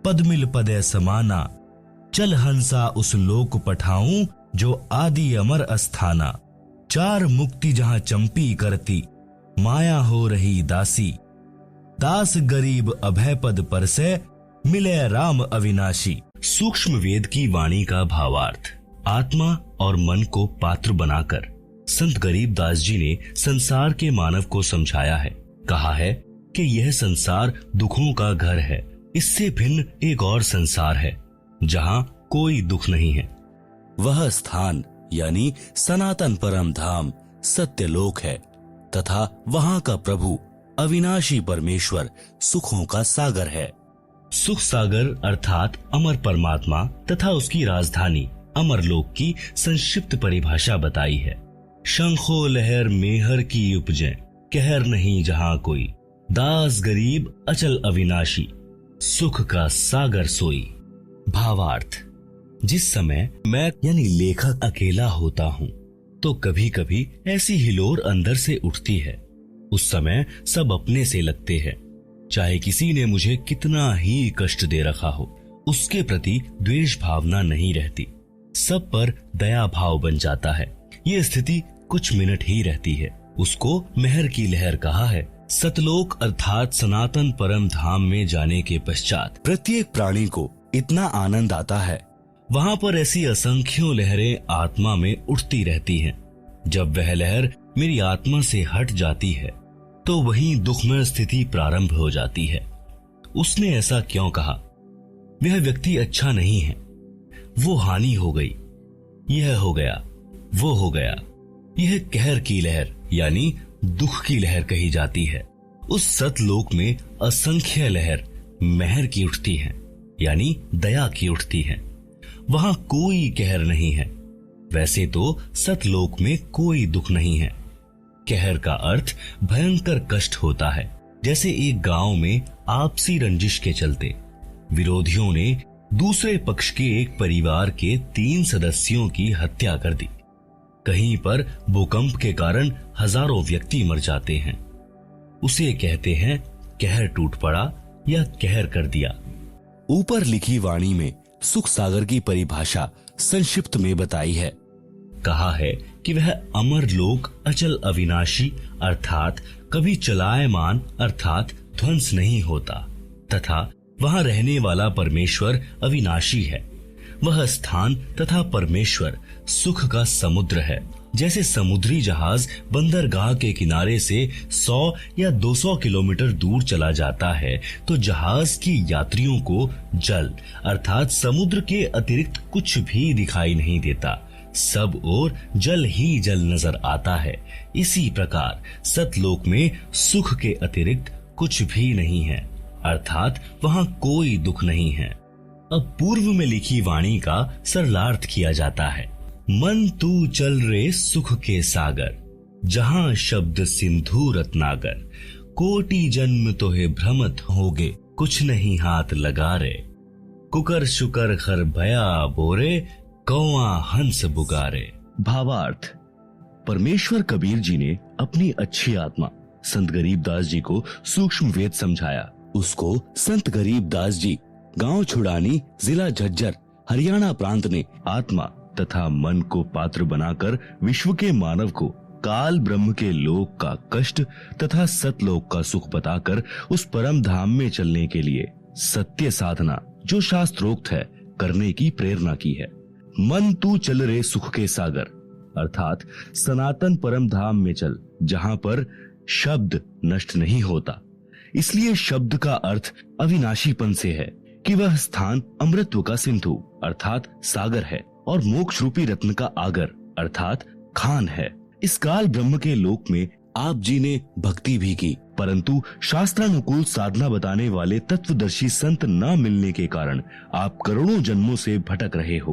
पद मिल पदे समाना। चल हंसा उस लोक पठाऊं, जो आदि अमर अस्थाना। चार मुक्ति जहां चंपी करती, माया हो रही दासी। दास गरीब अभय पद पर से, मिले राम अविनाशी। सूक्ष्म वेद की वाणी का भावार्थ। आत्मा और मन को पात्र बनाकर संत गरीबदास जी ने संसार के मानव को समझाया है। कहा है कि यह संसार दुखों का घर है। इससे भिन्न एक और संसार है जहां कोई दुख नहीं है। वह स्थान यानी सनातन परम धाम सत्यलोक है तथा वहां का प्रभु अविनाशी परमेश्वर सुखों का सागर है। सुख सागर अर्थात अमर परमात्मा तथा उसकी राजधानी अमरलोक की संक्षिप्त परिभाषा बताई है। शंखो लहर मेहर की उपजे, कहर नहीं जहां कोई। दास गरीब अचल अविनाशी, सुख का सागर सोई। भावार्थ। जिस समय मैं यानी लेखक अकेला होता हूँ तो कभी कभी ऐसी हिलोर अंदर से उठती है। उस समय सब अपने से लगते हैं। चाहे किसी ने मुझे कितना ही कष्ट दे रखा हो, उसके प्रति द्वेष भावना नहीं रहती। सब पर दया भाव बन जाता है। ये स्थिति कुछ मिनट ही रहती है। उसको मेहर की लहर कहा है। सतलोक अर्थात सनातन परम धाम में जाने के पश्चात प्रत्येक प्राणी को इतना आनंद आता है। वहां पर ऐसी असंख्यों लहरें आत्मा में उठती रहती हैं। जब वह लहर मेरी आत्मा से हट जाती है तो वहीं दुखमय स्थिति प्रारंभ हो जाती है। उसने ऐसा क्यों कहा? वह व्यक्ति अच्छा नहीं है, वो हानि हो गई, यह हो गया, वो हो गया। यह कहर की लहर यानी दुख की लहर कही जाती है। उस सतलोक में असंख्य लहर मेहर की उठती हैं, यानी दया की उठती हैं। वहां कोई कहर नहीं है। वैसे तो सतलोक में कोई दुख नहीं है। कहर का अर्थ भयंकर कष्ट होता है। जैसे एक गांव में आपसी रंजिश के चलते विरोधियों ने दूसरे पक्ष के एक परिवार के 3 सदस्यों की हत्या कर दी। कहीं पर भूकंप के कारण हजारों व्यक्ति मर जाते हैं। उसे कहते हैं कहर टूट पड़ा या कहर कर दिया। ऊपर लिखी वाणी में सुख सागर की परिभाषा संक्षिप्त में बताई है। कहा है कि वह अमर लोक अचल अविनाशी अर्थात कभी चलायमान अर्थात ध्वंस नहीं होता तथा वहां रहने वाला परमेश्वर अविनाशी है। वह स्थान तथा परमेश्वर सुख का समुद्र है। जैसे समुद्री जहाज बंदरगाह के किनारे से 100 या 200 किलोमीटर दूर चला जाता है तो जहाज की यात्रियों को जल अर्थात समुद्र के अतिरिक्त कुछ भी दिखाई नहीं देता। सब ओर जल ही जल नजर आता है। इसी प्रकार सतलोक में सुख के अतिरिक्त कुछ भी नहीं है अर्थात वहां कोई दुख नहीं है। अब पूर्व में लिखी वाणी का सरलार्थ किया जाता है। मन तू चल रे सुख के सागर, जहां शब्द सिंधु रत्नागर। कोटि जन्म तोहे भ्रमत होगे, कुछ नहीं हाथ लगा रे। कुकर शुकर खर भया बोरे, कौआ हंस बुगारे। भावार्थ। परमेश्वर कबीर जी ने अपनी अच्छी आत्मा संत गरीबदास जी को सूक्ष्म वेद समझाया। उसको संत गरीबदास जी गांव छुड़ानी जिला झज्जर हरियाणा प्रांत ने आत्मा तथा मन को पात्र बनाकर विश्व के मानव को काल ब्रह्म के लोक का कष्ट तथा सतलोक का सुख बताकर उस परम धाम में चलने के लिए सत्य साधना जो शास्त्रोक्त है करने की प्रेरणा की है। मन तू चल रे सुख के सागर अर्थात सनातन परम धाम में चल जहां पर शब्द नष्ट नहीं होता। इसलिए शब्द का अर्थ अविनाशीपन से है कि वह स्थान अमृतत्व का सिंधु अर्थात सागर है और मोक्ष रूपी रत्न का आगर अर्थात खान है। इस काल ब्रह्म के लोक में आप जी ने भक्ति भी की, परंतु शास्त्रानुकूल साधना बताने वाले तत्वदर्शी संत न मिलने के कारण आप करोड़ों जन्मों से भटक रहे हो।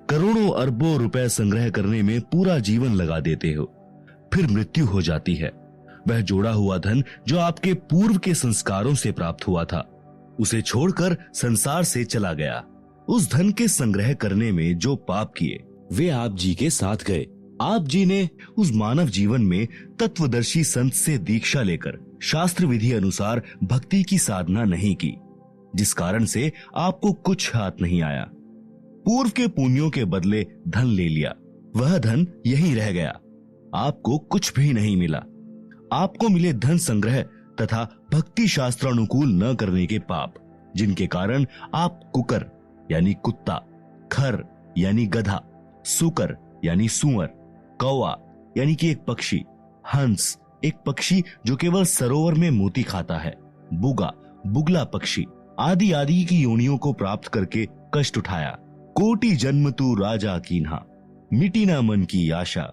करोड़ों अरबों रुपए संग्रह करने में पूरा जीवन लगा देते हो, फिर मृत्यु हो जाती है। वह जोड़ा हुआ धन जो आपके पूर्व के संस्कारों से प्राप्त हुआ था, उसे छोड़कर संसार से चला गया। उस धन के संग्रह करने में जो पाप किए वे आप जी के साथ गए। आप जी ने उस मानव जीवन में तत्वदर्शी संत से दीक्षा लेकर शास्त्र विधि अनुसार भक्ति की साधना नहीं की, जिस कारण से आपको कुछ हाथ नहीं आया। पूर्व के पुण्यों के बदले धन ले लिया, वह धन यहीं रह गया, आपको कुछ भी नहीं मिला। आपको मिले धन संग्रह तथा भक्ति शास्त्रानुकूल न करने के पाप, जिनके कारण आप कुकर यानी कुत्ता, खर यानी गधा, सुकर यानी सुअर, कौवा यानी कि एक पक्षी, हंस एक पक्षी जो केवल सरोवर में मोती खाता है, बुगा बुगला पक्षी आदि आदि की योनियों को प्राप्त करके कष्ट उठाया। कोटि जन्म तू राजा कीन्हा, मिटी ना मन की आशा,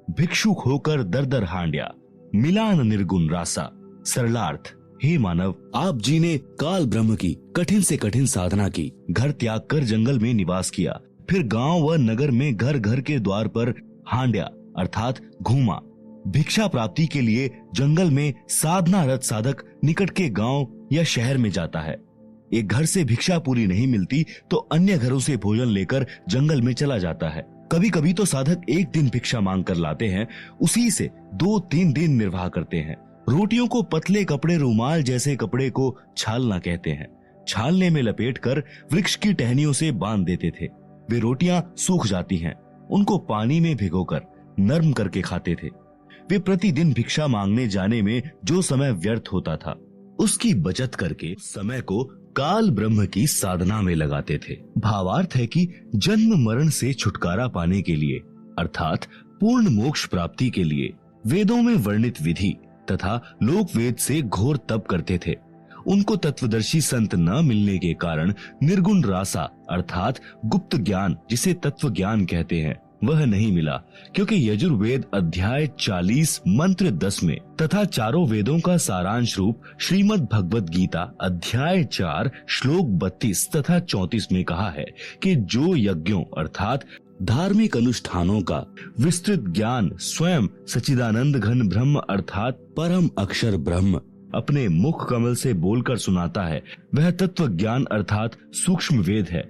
भिक्षुक होकर दर दर हांड्या, मिलान निर्गुण रासा। सरलार्थ, हे मानव, आप जी ने काल ब्रह्म की कठिन से कठिन साधना की, घर त्याग कर जंगल में निवास किया, फिर गांव व नगर में घर घर के द्वार पर हांड्या अर्थात घूमा। भिक्षा प्राप्ति के लिए जंगल में साधना रत साधक निकट के गांव या शहर में जाता है। एक घर से भिक्षा पूरी नहीं मिलती तो अन्य घरों से भोजन लेकर जंगल में चला जाता है। कभी कभी तो साधक एक दिन भिक्षा मांग कर लाते हैं, उसी से 2-3 दिन निर्वाह करते हैं। रोटियों को पतले कपड़े रुमाल जैसे कपड़े को छालना कहते हैं। छालने में लपेटकर वृक्ष की टहनियों से बांध देते थे। वे रोटियां सूख जाती हैं, उनको पानी में भिगोकर नरम करके खाते थे। वे प्रतिदिन भिक्षा मांगने जाने में जो समय व्यर्थ होता था, उसकी बचत करके समय को काल ब्रह्म की साधना में लगाते थे। भावार्थ है कि जन्म मरण से छुटकारा पाने के लिए अर्थात पूर्ण मोक्ष प्राप्ति के लिए वेदों में वर्णित विधि तथा लोक वेद से घोर तप करते थे। उनको तत्वदर्शी संत न मिलने के कारण निर्गुण रासा अर्थात गुप्त ज्ञान, जिसे तत्व ज्ञान कहते हैं, वह नहीं मिला, क्योंकि यजुर्वेद अध्याय 40 मंत्र 10 में तथा चारों वेदों का सारांश रूप श्रीमद् भगवद गीता अध्याय 4 श्लोक 32 तथा 34 में कहा है कि जो यज्ञों अर्थात धार्मिक अनुष्ठानों का विस्तृत ज्ञान स्वयं सच्चिदानंद घन ब्रह्म अर्थात परम अक्षर ब्रह्म अपने मुख कमल से बोलकर सुनाता है, वह तत्व ज्ञान अर्थात सूक्ष्म वेद है।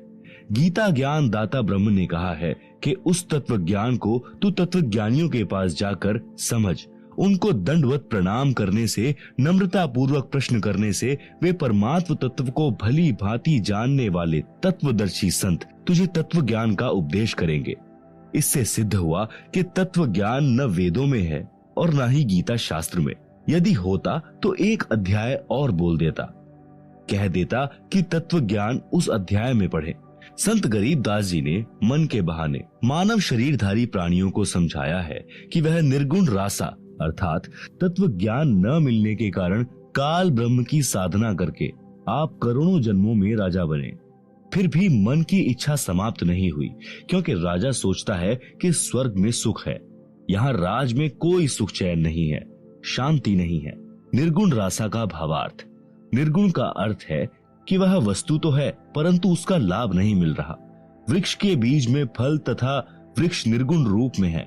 गीता ज्ञान दाता ब्रह्म ने कहा है कि उस तत्व ज्ञान को तू तत्व ज्ञानियों के पास जाकर समझ। उनको दंडवत प्रणाम करने से, नम्रता पूर्वक प्रश्न करने से वे परमात्म तत्व को भली भांति जानने वाले तत्वदर्शी संत तुझे तत्व ज्ञान का उपदेश करेंगे। इससे सिद्ध हुआ कि तत्व ज्ञान न वेदों में है और न ही गीता शास्त्र में। यदि होता तो एक अध्याय और बोल देता, कह देता कि तत्व ज्ञान उस अध्याय में पढ़े। संत गरीबदास जी ने मन के बहाने मानव शरीरधारी प्राणियों को समझाया है कि वह निर्गुण रासा अर्थात तत्व ज्ञान न मिलने के कारण काल ब्रह्म की साधना करके आप करोड़ों जन्मों में राजा बने। फिर भी मन की इच्छा समाप्त नहीं हुई, क्योंकि राजा सोचता है कि स्वर्ग में सुख है, यहाँ राज में कोई सुख चैन नहीं है, शांति नहीं है। निर्गुण रासा का भावार्थ, निर्गुण का अर्थ है कि वह वस्तु तो है परंतु उसका लाभ नहीं मिल रहा। वृक्ष के बीज में फल तथा वृक्ष निर्गुण रूप में है।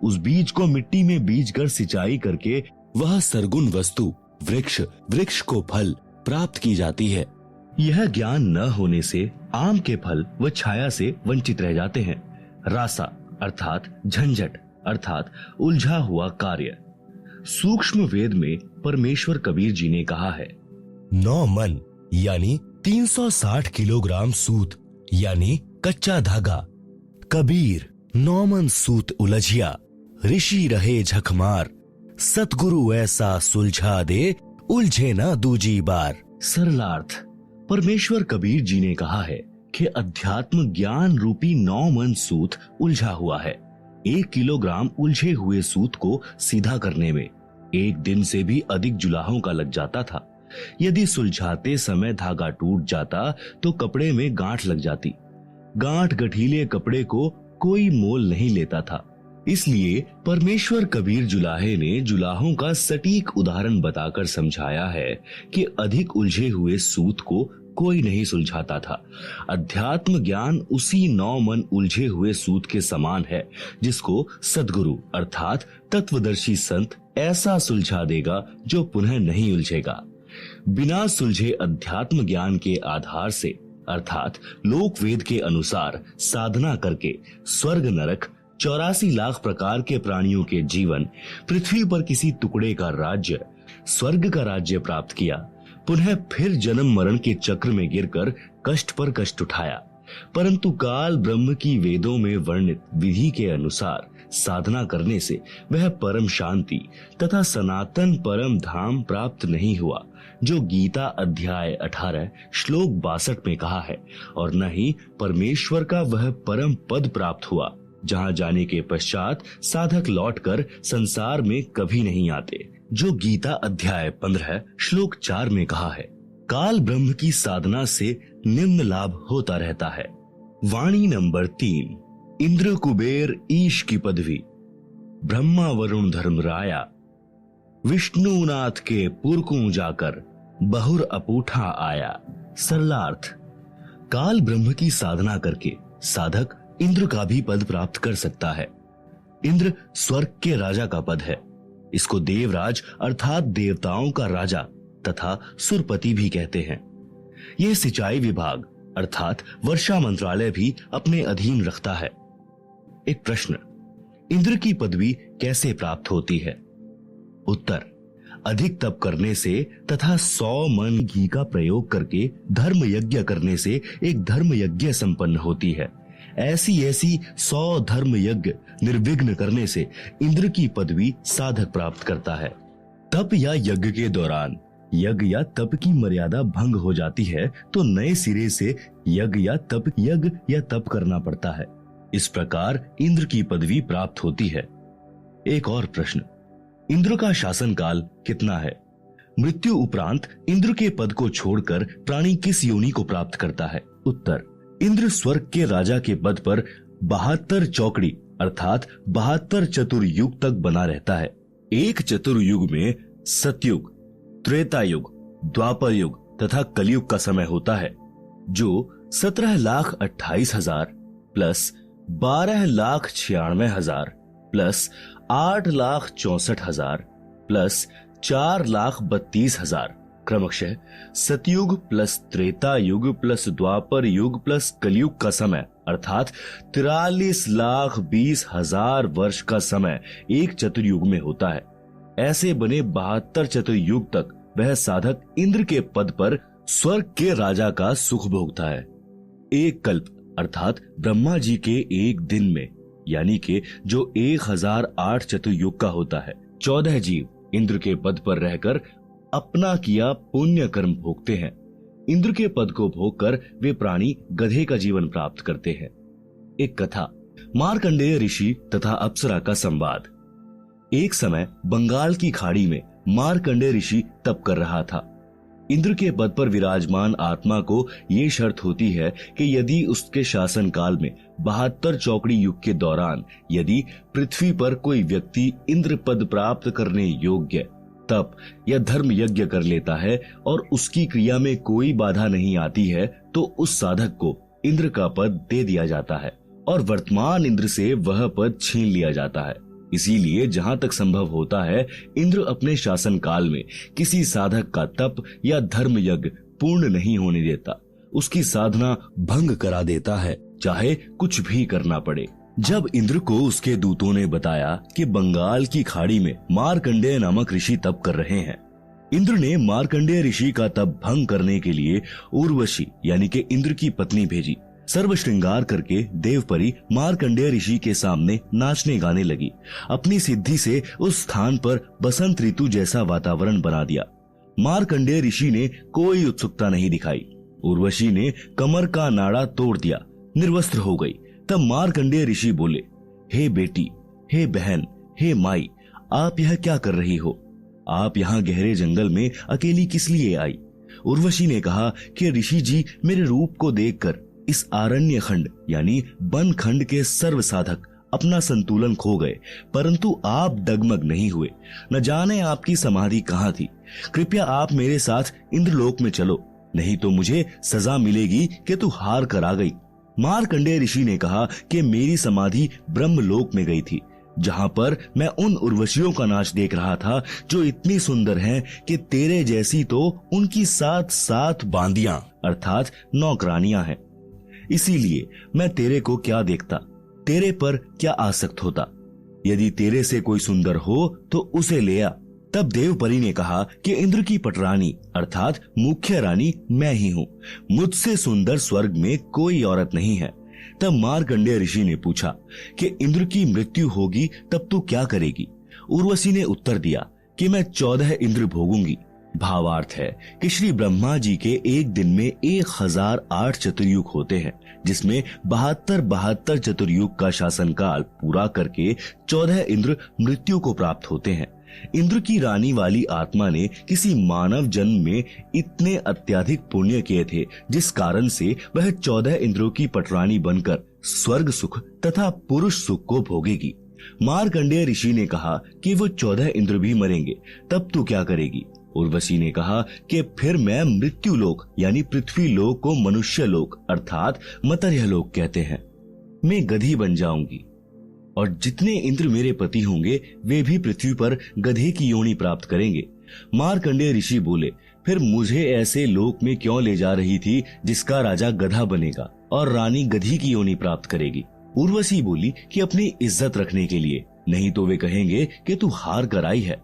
उस बीज को मिट्टी में बीज कर सिंचाई करके वह सरगुण वस्तु वृक्ष को फल प्राप्त की जाती है। यह ज्ञान न होने से आम के फल व छाया से वंचित रह जाते हैं। रासा अर्थात झंझट अर्थात उलझा हुआ कार्य। सूक्ष्म वेद में परमेश्वर कबीर जी ने कहा है, 9 मन यानी 360 किलोग्राम सूत यानी कच्चा धागा। कबीर 9 मन सूत उलझिया, ऋषि रहे झकमार, सतगुरु ऐसा सुलझा दे, उलझे ना दूजी बार। सरलार्थ, परमेश्वर कबीर जी ने कहा है कि अध्यात्म ज्ञान रूपी 9 मन सूत उलझा हुआ है। 1 किलोग्राम उलझे हुए सूत को सीधा करने में 1 दिन से भी अधिक जुलाहों का लग जाता था। यदि सुलझाते समय धागा टूट जाता तो कपड़े में गांठ लग जाती। गांठ गठीले कपड़े को कोई मोल नहीं लेता था। इसलिए परमेश्वर कबीर जुलाहे ने जुलाहों का सटीक उदाहरण बताकर समझाया है कि अधिक उलझे हुए सूत को कोई नहीं सुलझाता था। अध्यात्म ज्ञान उसी 9 मन उलझे हुए सूत के समान है जिसको सद्गुरु अर्थात तत्वदर्शी संत ऐसा सुलझा देगा जो पुनः नहीं उलझेगा। बिना सुलझे अध्यात्म ज्ञान के आधार से अर्थात लोक वेद के अनुसार साधना करके स्वर्ग नरक 84 लाख प्रकार के प्राणियों के जीवन, पृथ्वी पर किसी टुकड़े का राज्य, स्वर्ग का राज्य प्राप्त किया, पुनः फिर जन्म मरण के चक्र में गिरकर कष्ट पर कष्ट उठाया, परंतु काल ब्रह्म की वेदों में वर्णित विधि के अनुसार साधना करने से वह परम शांति तथा सनातन परम धाम प्राप्त नहीं हुआ जो गीता अध्याय 18 श्लोक 62 में कहा है, और न ही परमेश्वर का वह परम पद प्राप्त हुआ जहां जाने के पश्चात साधक लौटकर संसार में कभी नहीं आते, जो गीता अध्याय 15 श्लोक 4 में कहा है। काल ब्रह्म की साधना से निम्न लाभ होता रहता है। वाणी नंबर 3, इंद्र कुबेर ईश की पदवी, ब्रह्मा वरुण धर्मराया, विष्णुनाथ के पुरकू जाकर बहुर अपूठा आया। सरलार्थ, काल ब्रह्म की साधना करके साधक इंद्र का भी पद प्राप्त कर सकता है। इंद्र स्वर्ग के राजा का पद है। इसको देवराज अर्थात देवताओं का राजा तथा सुरपति भी कहते हैं। यह सिंचाई विभाग अर्थात वर्षा मंत्रालय भी अपने अधीन रखता है। एक प्रश्न, इंद्र की पदवी कैसे प्राप्त होती है? उत्तर, अधिक तप करने से तथा 100 मन घी का प्रयोग करके धर्म यज्ञ करने से एक धर्म यज्ञ संपन्न होती है। ऐसी 100 धर्म यज्ञ निर्विघ्न करने से इंद्र की पदवी साधक प्राप्त करता है। तप या यज्ञ के दौरान यज्ञ या तप की मर्यादा भंग हो जाती है तो नए सिरे से यज्ञ या तप करना पड़ता है। इस प्रकार इंद्र की पदवी प्राप्त होती है। एक और प्रश्न, इंद्र का शासन काल कितना है? मृत्यु उपरांत इंद्र के पद को छोड़कर प्राणी किस योनि को प्राप्त करता है? उत्तर, इंद्र स्वर्ग के राजा के पद पर 72 चौकड़ी अर्थात 72 चतुर्युग तक बना रहता है। एक चतुर्युग में सतयुग, त्रेता युग, द्वापर युग तथा कलयुग का समय होता है, जो 17,28,000 प्लस 12,96,000 प्लस 8,64,000 प्लस 4,32,000 क्रमशः सतयुग प्लस त्रेता युग प्लस द्वापर युग प्लस कलयुग का समय अर्थात 43,20,000 वर्ष का समय एक चतुर्युग में होता है। ऐसे बने 72 चतुर्युग तक वह साधक इंद्र के पद पर स्वर्ग के राजा का सुख भोगता है। एक कल्प अर्थात ब्रह्मा जी के एक दिन में यानी कि जो 1008 चतुर्युग का होता है, 14 जीव इंद्र के पद पर रहकर अपना किया पुण्य कर्म भोगते हैं। इंद्र के पद को भोगकर वे प्राणी गधे का जीवन प्राप्त करते हैं। एक कथा, मार्कंडेय ऋषि तथा अप्सरा का संवाद। एक समय बंगाल की खाड़ी में मार्कंडेय ऋषि तप कर रहा था। इंद्र के पद पर विराजमान आत्मा को ये शर्त होती है कि यदि उसके शासन काल में 72 चौकड़ी युग के दौरान यदि पृथ्वी पर कोई व्यक्ति इंद्र पद प्राप्त करने योग्य तप या धर्म यज्ञ कर लेता है और उसकी क्रिया में कोई बाधा नहीं आती है तो उस साधक को इंद्र का पद दे दिया जाता है और वर्तमान इंद्र से वह पद छीन लिया जाता है। इसीलिए जहां तक संभव होता है इंद्र अपने शासन काल में किसी साधक का तप या धर्म यज्ञ पूर्ण नहीं होने देता, उसकी साधना भंग करा देता है, चाहे कुछ भी करना पड़े। जब इंद्र को उसके दूतों ने बताया कि बंगाल की खाड़ी में मार्कंडेय नामक ऋषि तप कर रहे हैं, इंद्र ने मार्कंडेय ऋषि का तप भंग करने के लिए उर्वशी यानी कि इंद्र की पत्नी भेजी। सर्व श्रृंगार करके देवपरी मार्कंडेय ऋषि के सामने नाचने गाने लगी। अपनी सिद्धि से उस स्थान पर बसंत ऋतु जैसा वातावरण बना दिया। मार्कंडेय ऋषि ने कोई उत्सुकता नहीं दिखाई। उर्वशी ने कमर का नाड़ा तोड़ दिया, निर्वस्त्र हो गई। तब मार्कंडेय ऋषि बोले, हे बेटी, हे बहन, हे माई, आप यह क्या कर रही हो? आप यहाँ गहरे जंगल में अकेली किस लिए आई? उर्वशी ने कहा कि ऋषि जी मेरे रूप को देखकर इस आरण्य खंड यानी वन खंड के सर्व साधक अपना संतुलन खो गए, परंतु आप डगमग नहीं हुए। न जाने आपकी समाधि कहाँ थी। कृपया आप मेरे साथ इंद्रलोक में चलो, नहीं तो मुझे सजा मिलेगी कि तू हार कर आ गई। मार्कंडेय ऋषि ने कहा कि मेरी समाधि ब्रह्मलोक में गई थी, जहां पर मैं उन उर्वशियों का नाच देख रहा था जो इतनी सुंदर हैं कि तेरे जैसी तो उनकी 7 बांदियां अर्थात नौकरानियां हैं। इसीलिए मैं तेरे को क्या देखता, तेरे पर क्या आसक्त होता। यदि तेरे से कोई सुंदर हो तो उसे ले आ। तब देवपरी ने कहा कि इंद्र की पटरानी अर्थात मुख्य रानी मैं ही हूँ, मुझसे सुंदर स्वर्ग में कोई औरत नहीं है। तब मार्कंडेय ऋषि ने पूछा कि इंद्र की मृत्यु होगी तब तू क्या करेगी। उर्वशी ने उत्तर दिया कि मैं 14 इंद्र भोगूंगी। भावार्थ है कि श्री ब्रह्मा जी के एक दिन में 1008 चतुर्युग होते हैं, जिसमें 72 चतुर्युग का शासनकाल पूरा करके 14 इंद्र मृत्यु को प्राप्त होते हैं। इंद्र की रानी वाली आत्मा ने किसी मानव जन्म में इतने अत्यधिक पुण्य किए थे, जिस कारण से वह 14 इंद्रों की पटरानी बनकर स्वर्ग सुख तथा पुरुष सुख को भोगेगी। मार्कंडेय ऋषि ने कहा कि वो 14 इंद्र भी मरेंगे, तब तू क्या करेगी। उर्वशी ने कहा कि फिर मैं मृत्यु लोक यानी पृथ्वी लोक को मनुष्य लोक अर्थात मर्त्य लोक कहते हैं, मैं गधी बन जाऊंगी और जितने इंद्र मेरे पति होंगे वे भी पृथ्वी पर गधे की योनि प्राप्त करेंगे। मार्कंडेय ऋषि बोले, फिर मुझे ऐसे लोक में क्यों ले जा रही थी जिसका राजा गधा बनेगा और रानी गधी की योनि प्राप्त करेगी। उर्वशी बोली कि अपनी इज्जत रखने के लिए, नहीं तो वे कहेंगे कि तू हार कर आई है।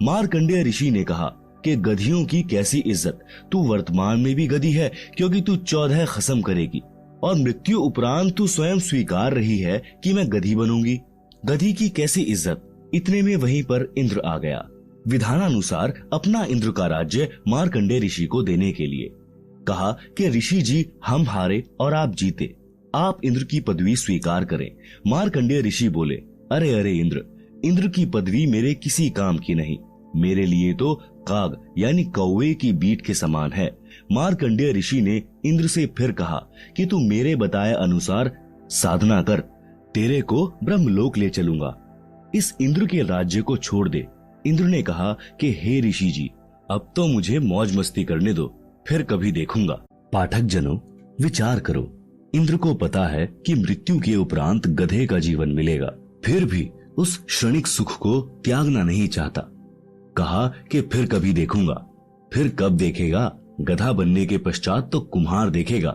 मार्कंडेय ऋषि ने कहा कि गधियों की कैसी इज्जत, तू वर्तमान में भी गधी है क्योंकि तू 14 खसम करेगी और मृत्यु उपरांत तू स्वयं स्वीकार रही है कि मैं गधी बनूंगी। गधी की कैसी इज्जत। इतने में वहीं पर इंद्र आ गया, विधानानुसार अपना इंद्र का राज्य मार्कंडेय ऋषि को देने के लिए। कहा कि ऋषि जी हम हारे और आप जीते, आप इंद्र की पदवी स्वीकार करें। मार्कंडेय ऋषि बोले, अरे अरे इंद्र की पदवी मेरे किसी काम की नहीं, मेरे लिए तो काग यानी कौवे की बीट के समान है। मार्कंडेय ऋषि ने इंद्र से फिर कहा कि तू मेरे बताए अनुसार साधना कर, तेरे को ब्रह्मलोक ले चलूंगा, इस इंद्र के राज्य को छोड़ दे। इंद्र ने कहा कि हे ऋषि जी, अब तो मुझे मौज मस्ती करने दो, फिर कभी देखूंगा। पाठक जनों, विचार करो, इंद्र को पता है कि मृत्यु के उपरांत गधे का जीवन मिलेगा, फिर भी उस क्षणिक सुख को त्यागना नहीं चाहता। कहा कि फिर कभी देखूंगा। फिर कब देखेगा? गधा बनने के पश्चात तो कुम्हार देखेगा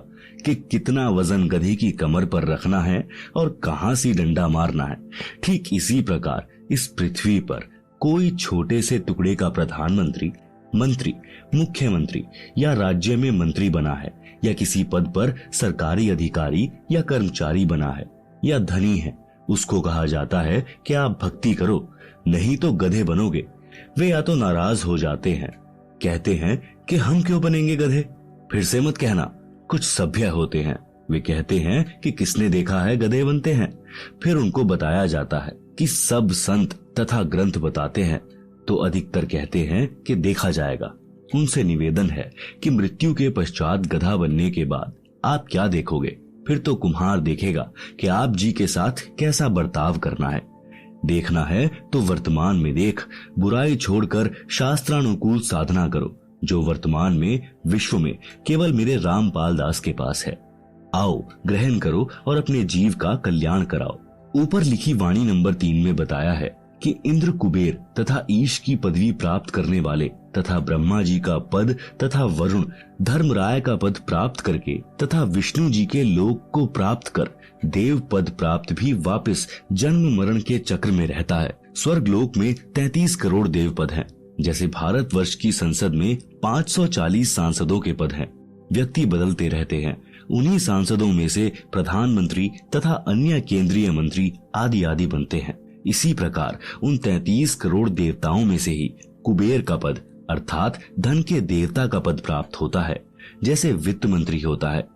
कि कितना वजन गधे की कमर पर रखना है और कहां से डंडा मारना है। ठीक इसी प्रकार इस पृथ्वी पर कोई छोटे से टुकड़े का प्रधानमंत्री, मंत्री, मुख्यमंत्री या राज्य में मंत्री बना है या किसी पद पर सरकारी अधिकारी या कर्मचारी बना है या धनी है, उसको कहा जाता है कि आप भक्ति करो नहीं तो गधे बनोगे। वे या तो नाराज हो जाते हैं, कहते हैं कि हम क्यों बनेंगे गधे। फिर से मत कहना। कुछ सभ्य होते हैं, वे कहते हैं कि किसने देखा है गधे बनते हैं। फिर उनको बताया जाता है कि सब संत तथा ग्रंथ बताते हैं, तो अधिकतर कहते हैं कि देखा जाएगा। उनसे निवेदन है कि मृत्यु के पश्चात गधा बनने के बाद आप क्या देखोगे। फिर तो कुम्हार देखेगा कि आप जी के साथ कैसा बर्ताव करना है। देखना है तो वर्तमान में देख, बुराई छोड़कर शास्त्रानुकूल साधना करो, जो वर्तमान में विश्व में केवल मेरे रामपाल दास के पास है। आओ ग्रहण करो और अपने जीव का कल्याण कराओ। ऊपर लिखी वाणी नंबर 3 में बताया है कि इंद्र, कुबेर तथा ईश की पदवी प्राप्त करने वाले तथा ब्रह्मा जी का पद तथा वरुण, धर्मराय का पद प्राप्त करके तथा विष्णु जी के लोक को प्राप्त कर देव पद प्राप्त भी वापस जन्म मरण के चक्र में रहता है। स्वर्ग लोक में 33 करोड़ देव पद हैं, जैसे भारतवर्ष की संसद में 540 सांसदों के पद हैं। व्यक्ति बदलते रहते हैं, उन्हीं सांसदों में से प्रधानमंत्री तथा अन्य केंद्रीय मंत्री आदि आदि बनते हैं। इसी प्रकार उन 33 करोड़ देवताओं में से ही कुबेर का पद अर्थात धन के देवता का पद प्राप्त होता है, जैसे वित्त मंत्री होता है।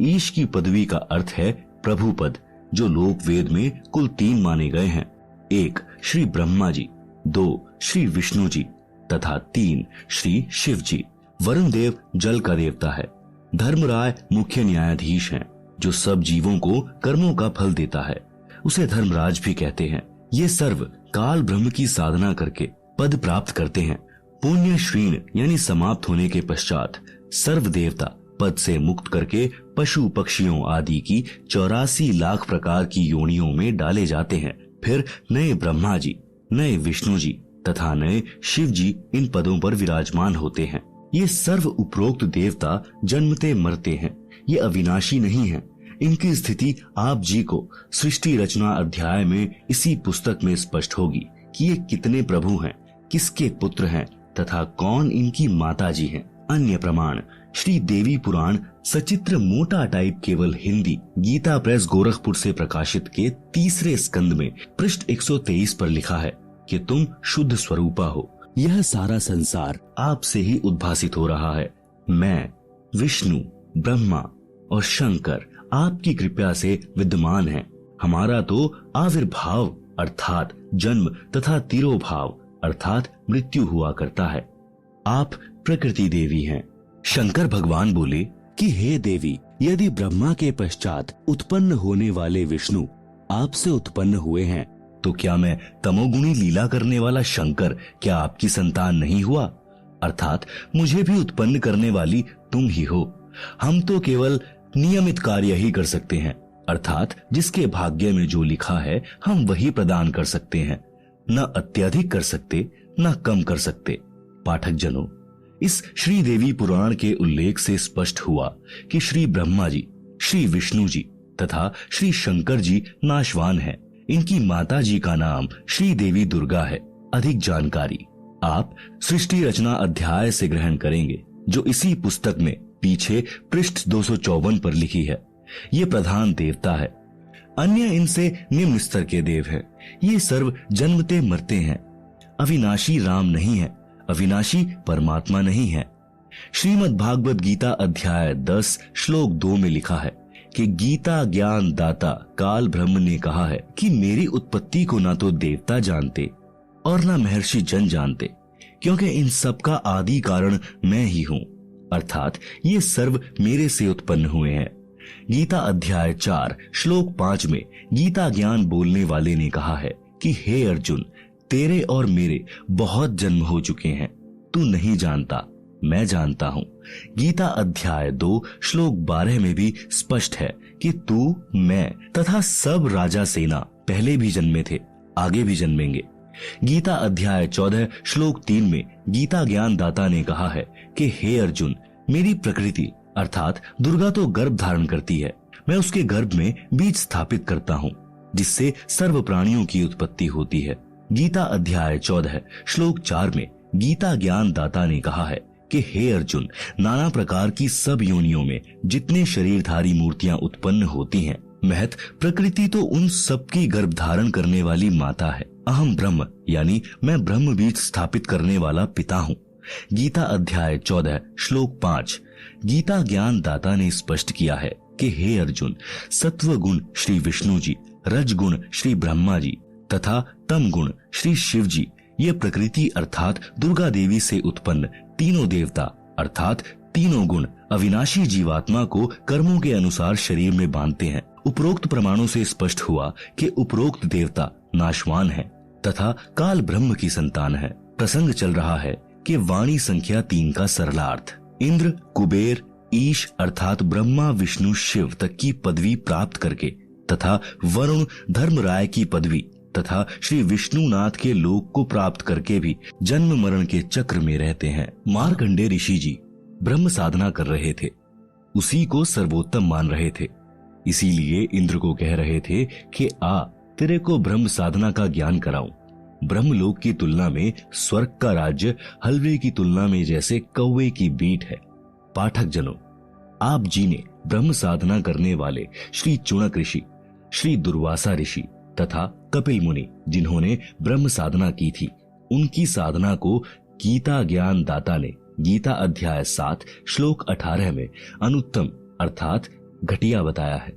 ईश की पदवी का अर्थ है प्रभु पद, जो लोक वेद में कुल 3 माने गए हैं। 1 श्री ब्रह्मा जी, 2 श्री विष्णु जी तथा 3 श्री शिव जी। वरुण देव जल का देवता है। धर्मराय मुख्य न्यायाधीश हैं, जो सब जीवों को कर्मों का फल देता है। उसे धर्मराज भी कहते हैं। ये सर्व काल ब्रह्म की साधना करके पद प्राप्त करते हैं। पुण्य श्रीण यानी समाप्त होने के पश्चात सर्व देवता पद से मुक्त करके पशु पक्षियों आदि की 84 लाख प्रकार की योनियों में डाले जाते हैं। फिर नए ब्रह्मा जी, नए विष्णु जी तथा नए शिव जी इन पदों पर विराजमान होते हैं। ये सर्व उपरोक्त देवता जन्मते मरते हैं, ये अविनाशी नहीं है। इनकी स्थिति आप जी को सृष्टि रचना अध्याय में इसी पुस्तक में स्पष्ट होगी कि ये कितने प्रभु हैं, किसके पुत्र हैं तथा कौन इनकी माता जी हैं। अन्य प्रमाण श्री देवी पुराण सचित्र मोटा टाइप केवल हिंदी गीता प्रेस गोरखपुर से प्रकाशित के 3रे स्कंद में पृष्ठ 123 पर लिखा है कि तुम शुद्ध स्वरूपा हो। यह सारा संसार आपसे ही उद्भासित हो रहा है। मैं, विष्णु, ब्रह्मा और शंकर आपकी कृपा से विद्यमान हैं। हमारा तो आविर्भाव अर्थात जन्म तथा तिरोभाव अर्थात मृत्यु हुआ करता है। आप प्रकृति देवी हैं। शंकर भगवान बोले कि हे देवी, यदि ब्रह्मा के पश्चात उत्पन्न होने वाले विष्णु आपसे उत्पन्न हुए हैं तो क्या मैं तमोगुणी लीला करने वाला शंकर क्या आपकी संतान नहीं हुआ? अर्थात मुझे भी उत्पन्न करने वाली तुम ही हो। हम तो केवल नियमित कार्य ही कर सकते हैं, अर्थात जिसके भाग्य में जो लिखा है हम वही प्रदान कर सकते हैं। न अत्यधिक कर सकते न कम कर सकते। पाठक जनों, इस श्री देवी पुराण के उल्लेख से स्पष्ट हुआ कि श्री ब्रह्मा जी, श्री विष्णु जी तथा श्री शंकर जी नाशवान हैं। इनकी माता जी का नाम श्री देवी दुर्गा है। अधिक जानकारी आप सृष्टि रचना अध्याय से ग्रहण करेंगे, जो इसी पुस्तक में पीछे पृष्ठ 254 पर लिखी है। ये प्रधान देवता है। अन्य इनसे निम्न स्तर के देव हैं। ये सर्व जन्मते मरते हैं। अविनाशी राम नहीं है, अविनाशी परमात्मा नहीं है। श्रीमद् भागवत गीता अध्याय 10 श्लोक 2 में लिखा है कि गीता ज्ञान दाता काल ब्रह्म ने कहा है कि मेरी उत्पत्ति को ना तो देवता जानते और ना महर्षि जन जानते, क्योंकि इन सब का आदि कारण मैं ही हूँ, अर्थात ये सर्व मेरे से उत्पन्न हुए हैं। गीता अध्याय 4 श्लोक 5 में गीता ज्ञान बोलने वाले ने कहा है कि हे अर्जुन, तेरे और मेरे बहुत जन्म हो चुके हैं, तू नहीं जानता, मैं जानता हूँ। गीता अध्याय 2 श्लोक 12 में भी स्पष्ट है कि तू, मैं तथा सब राजा सेना पहले भी जन्मे थे, आगे भी जन्मेंगे। गीता अध्याय 14 श्लोक 3 में गीता ज्ञान दाता ने कहा है कि हे अर्जुन, मेरी प्रकृति अर्थात दुर्गा तो गर्भ धारण करती है, मैं उसके गर्भ में बीज स्थापित करता हूँ, जिससे सर्व प्राणियों की उत्पत्ति होती है। गीता अध्याय 14 श्लोक 4 में गीता ज्ञान दाता ने कहा है कि हे अर्जुन, नाना प्रकार की सब योनियों में जितने शरीरधारी मूर्तियां उत्पन्न होती हैं, महत प्रकृति तो उन सबकी गर्भ धारण करने वाली माता है। अहम ब्रह्म यानी मैं ब्रह्म बीज स्थापित करने वाला पिता हूँ। गीता अध्याय 14 श्लोक 5 गीता ज्ञान दाता ने स्पष्ट किया है कि हे अर्जुन, सत्व गुण श्री विष्णु जी, रज गुण श्री ब्रह्मा जी तथा तम गुण श्री शिव जी, ये प्रकृति अर्थात दुर्गा देवी से उत्पन्न तीनों देवता अर्थात तीनों गुण अविनाशी जीवात्मा को कर्मों के अनुसार शरीर में बांधते हैं। उपरोक्त प्रमाणों से स्पष्ट हुआ कि उपरोक्त देवता नाशवान है तथा काल ब्रह्म की संतान है। प्रसंग चल रहा है कि वाणी संख्या 3 का सरलार्थ इंद्र, कुबेर, ईश अर्थात ब्रह्मा विष्णु शिव तक की पदवी प्राप्त करके तथा वरुण धर्मराय की पदवी तथा श्री विष्णुनाथ के लोक को प्राप्त करके भी जन्म मरण के चक्र में रहते हैं। मार्कंडेय ऋषि जी ब्रह्म साधना कर रहे थे, उसी को सर्वोत्तम मान रहे थे, इसीलिए इंद्र को कह रहे थे कि आ, तेरे को ब्रह्म साधना का ज्ञान कराऊं। ब्रह्मलोक की तुलना में स्वर्ग का राज्य हलवे की तुलना में जैसे कौवे की बीट है। पाठक जनों, आप जी ने ब्रह्म साधना करने वाले श्री चुणक ऋषि, श्री दुर्वासा ऋषि तथा कपिल मुनि जिन्होंने ब्रह्म साधना की थी, उनकी साधना को गीता ज्ञान दाता ने गीता अध्याय 7 श्लोक 18 में अनुत्तम अर्थात घटिया बताया है।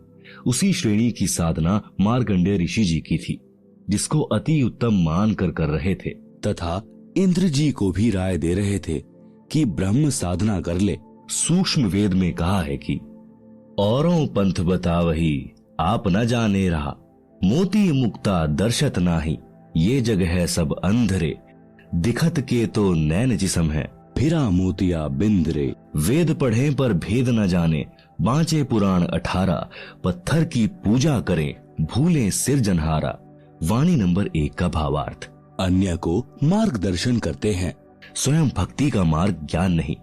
उसी श्रेणी की साधना मार्कंडेय ऋषि जी की थी, जिसको अति उत्तम मान कर रहे थे तथा इंद्र जी को भी राय दे रहे थे कि ब्रह्म साधना कर ले। सूक्ष्म वेद में कहा है कि औरों पंथ बतावही आप न जाने रहा, मोती मुक्ता दर्शत नाही, ये जग है सब अंधरे, दिखत के तो नैन जिसम है, फिरा मोतिया बिंदरे। वेद पढ़े पर भेद न जाने, बांचे पुराण 18, पत्थर की पूजा करें, भूले सिरजनहारा। वाणी नंबर 1 का भावार्थ। अन्य को मार्गदर्शन करते हैं, स्वयं भक्ति का मार्ग ज्ञान नहीं।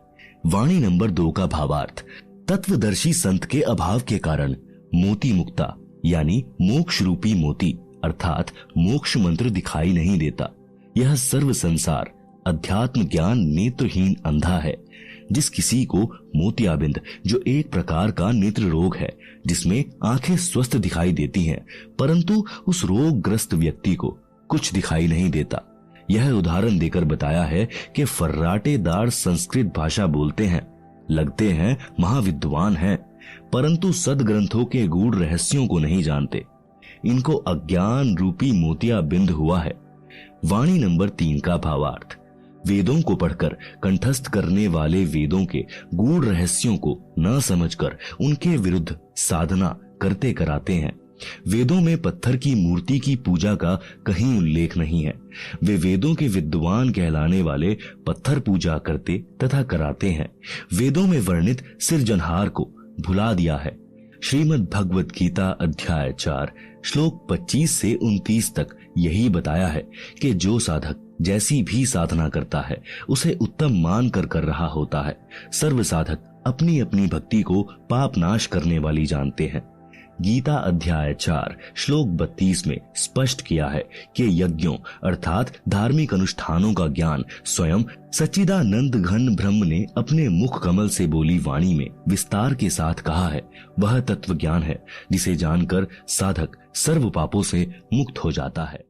वाणी नंबर 2 का भावार्थ। तत्वदर्शी संत के अभाव के कारण मोती मुक्ता यानी मोक्ष रूपी मोती अर्थात मोक्ष मंत्र दिखाई नहीं देता। यह सर्व संसार अध्यात्म ज्ञान नेत्रहीन अंधा है। जिस किसी को मोतियाबिंद, जो एक प्रकार का नेत्र रोग है जिसमें आंखें स्वस्थ दिखाई देती हैं, परंतु उस रोग ग्रस्त व्यक्ति को कुछ दिखाई नहीं देता। यह उदाहरण देकर बताया है कि फर्राटेदार संस्कृत भाषा बोलते हैं, लगते हैं महाविद्वान हैं, परंतु सदग्रंथों के गूढ़ रहस्यों को नहीं जानते। इनको अज्ञान रूपी मोतियाबिंद हुआ है। वाणी नंबर 3 का भावार्थ। वेदों को पढ़कर कंठस्थ करने वाले वेदों के गूढ़ रहस्यों को न समझकर उनके विरुद्ध साधना करते कराते हैं। वेदों में पत्थर की मूर्ति की पूजा का कहीं उल्लेख नहीं है। वे वेदों के विद्वान कहलाने वाले पत्थर पूजा करते तथा कराते हैं। वेदों में वर्णित सिरजनहार को भुला दिया है। श्रीमद् भगवत गीता अध्याय 4 श्लोक 25 से 29 तक यही बताया है कि जो साधक जैसी भी साधना करता है उसे उत्तम मान कर रहा होता है। सर्व साधक अपनी अपनी भक्ति को पाप नाश करने वाली जानते हैं। गीता अध्याय 4 श्लोक 32 में स्पष्ट किया है कि यज्ञों अर्थात धार्मिक अनुष्ठानों का ज्ञान स्वयं सच्चिदानंद घन ब्रह्म ने अपने मुख कमल से बोली वाणी में विस्तार के साथ कहा है। वह तत्व ज्ञान है जिसे जानकर साधक सर्व पापों से मुक्त हो जाता है।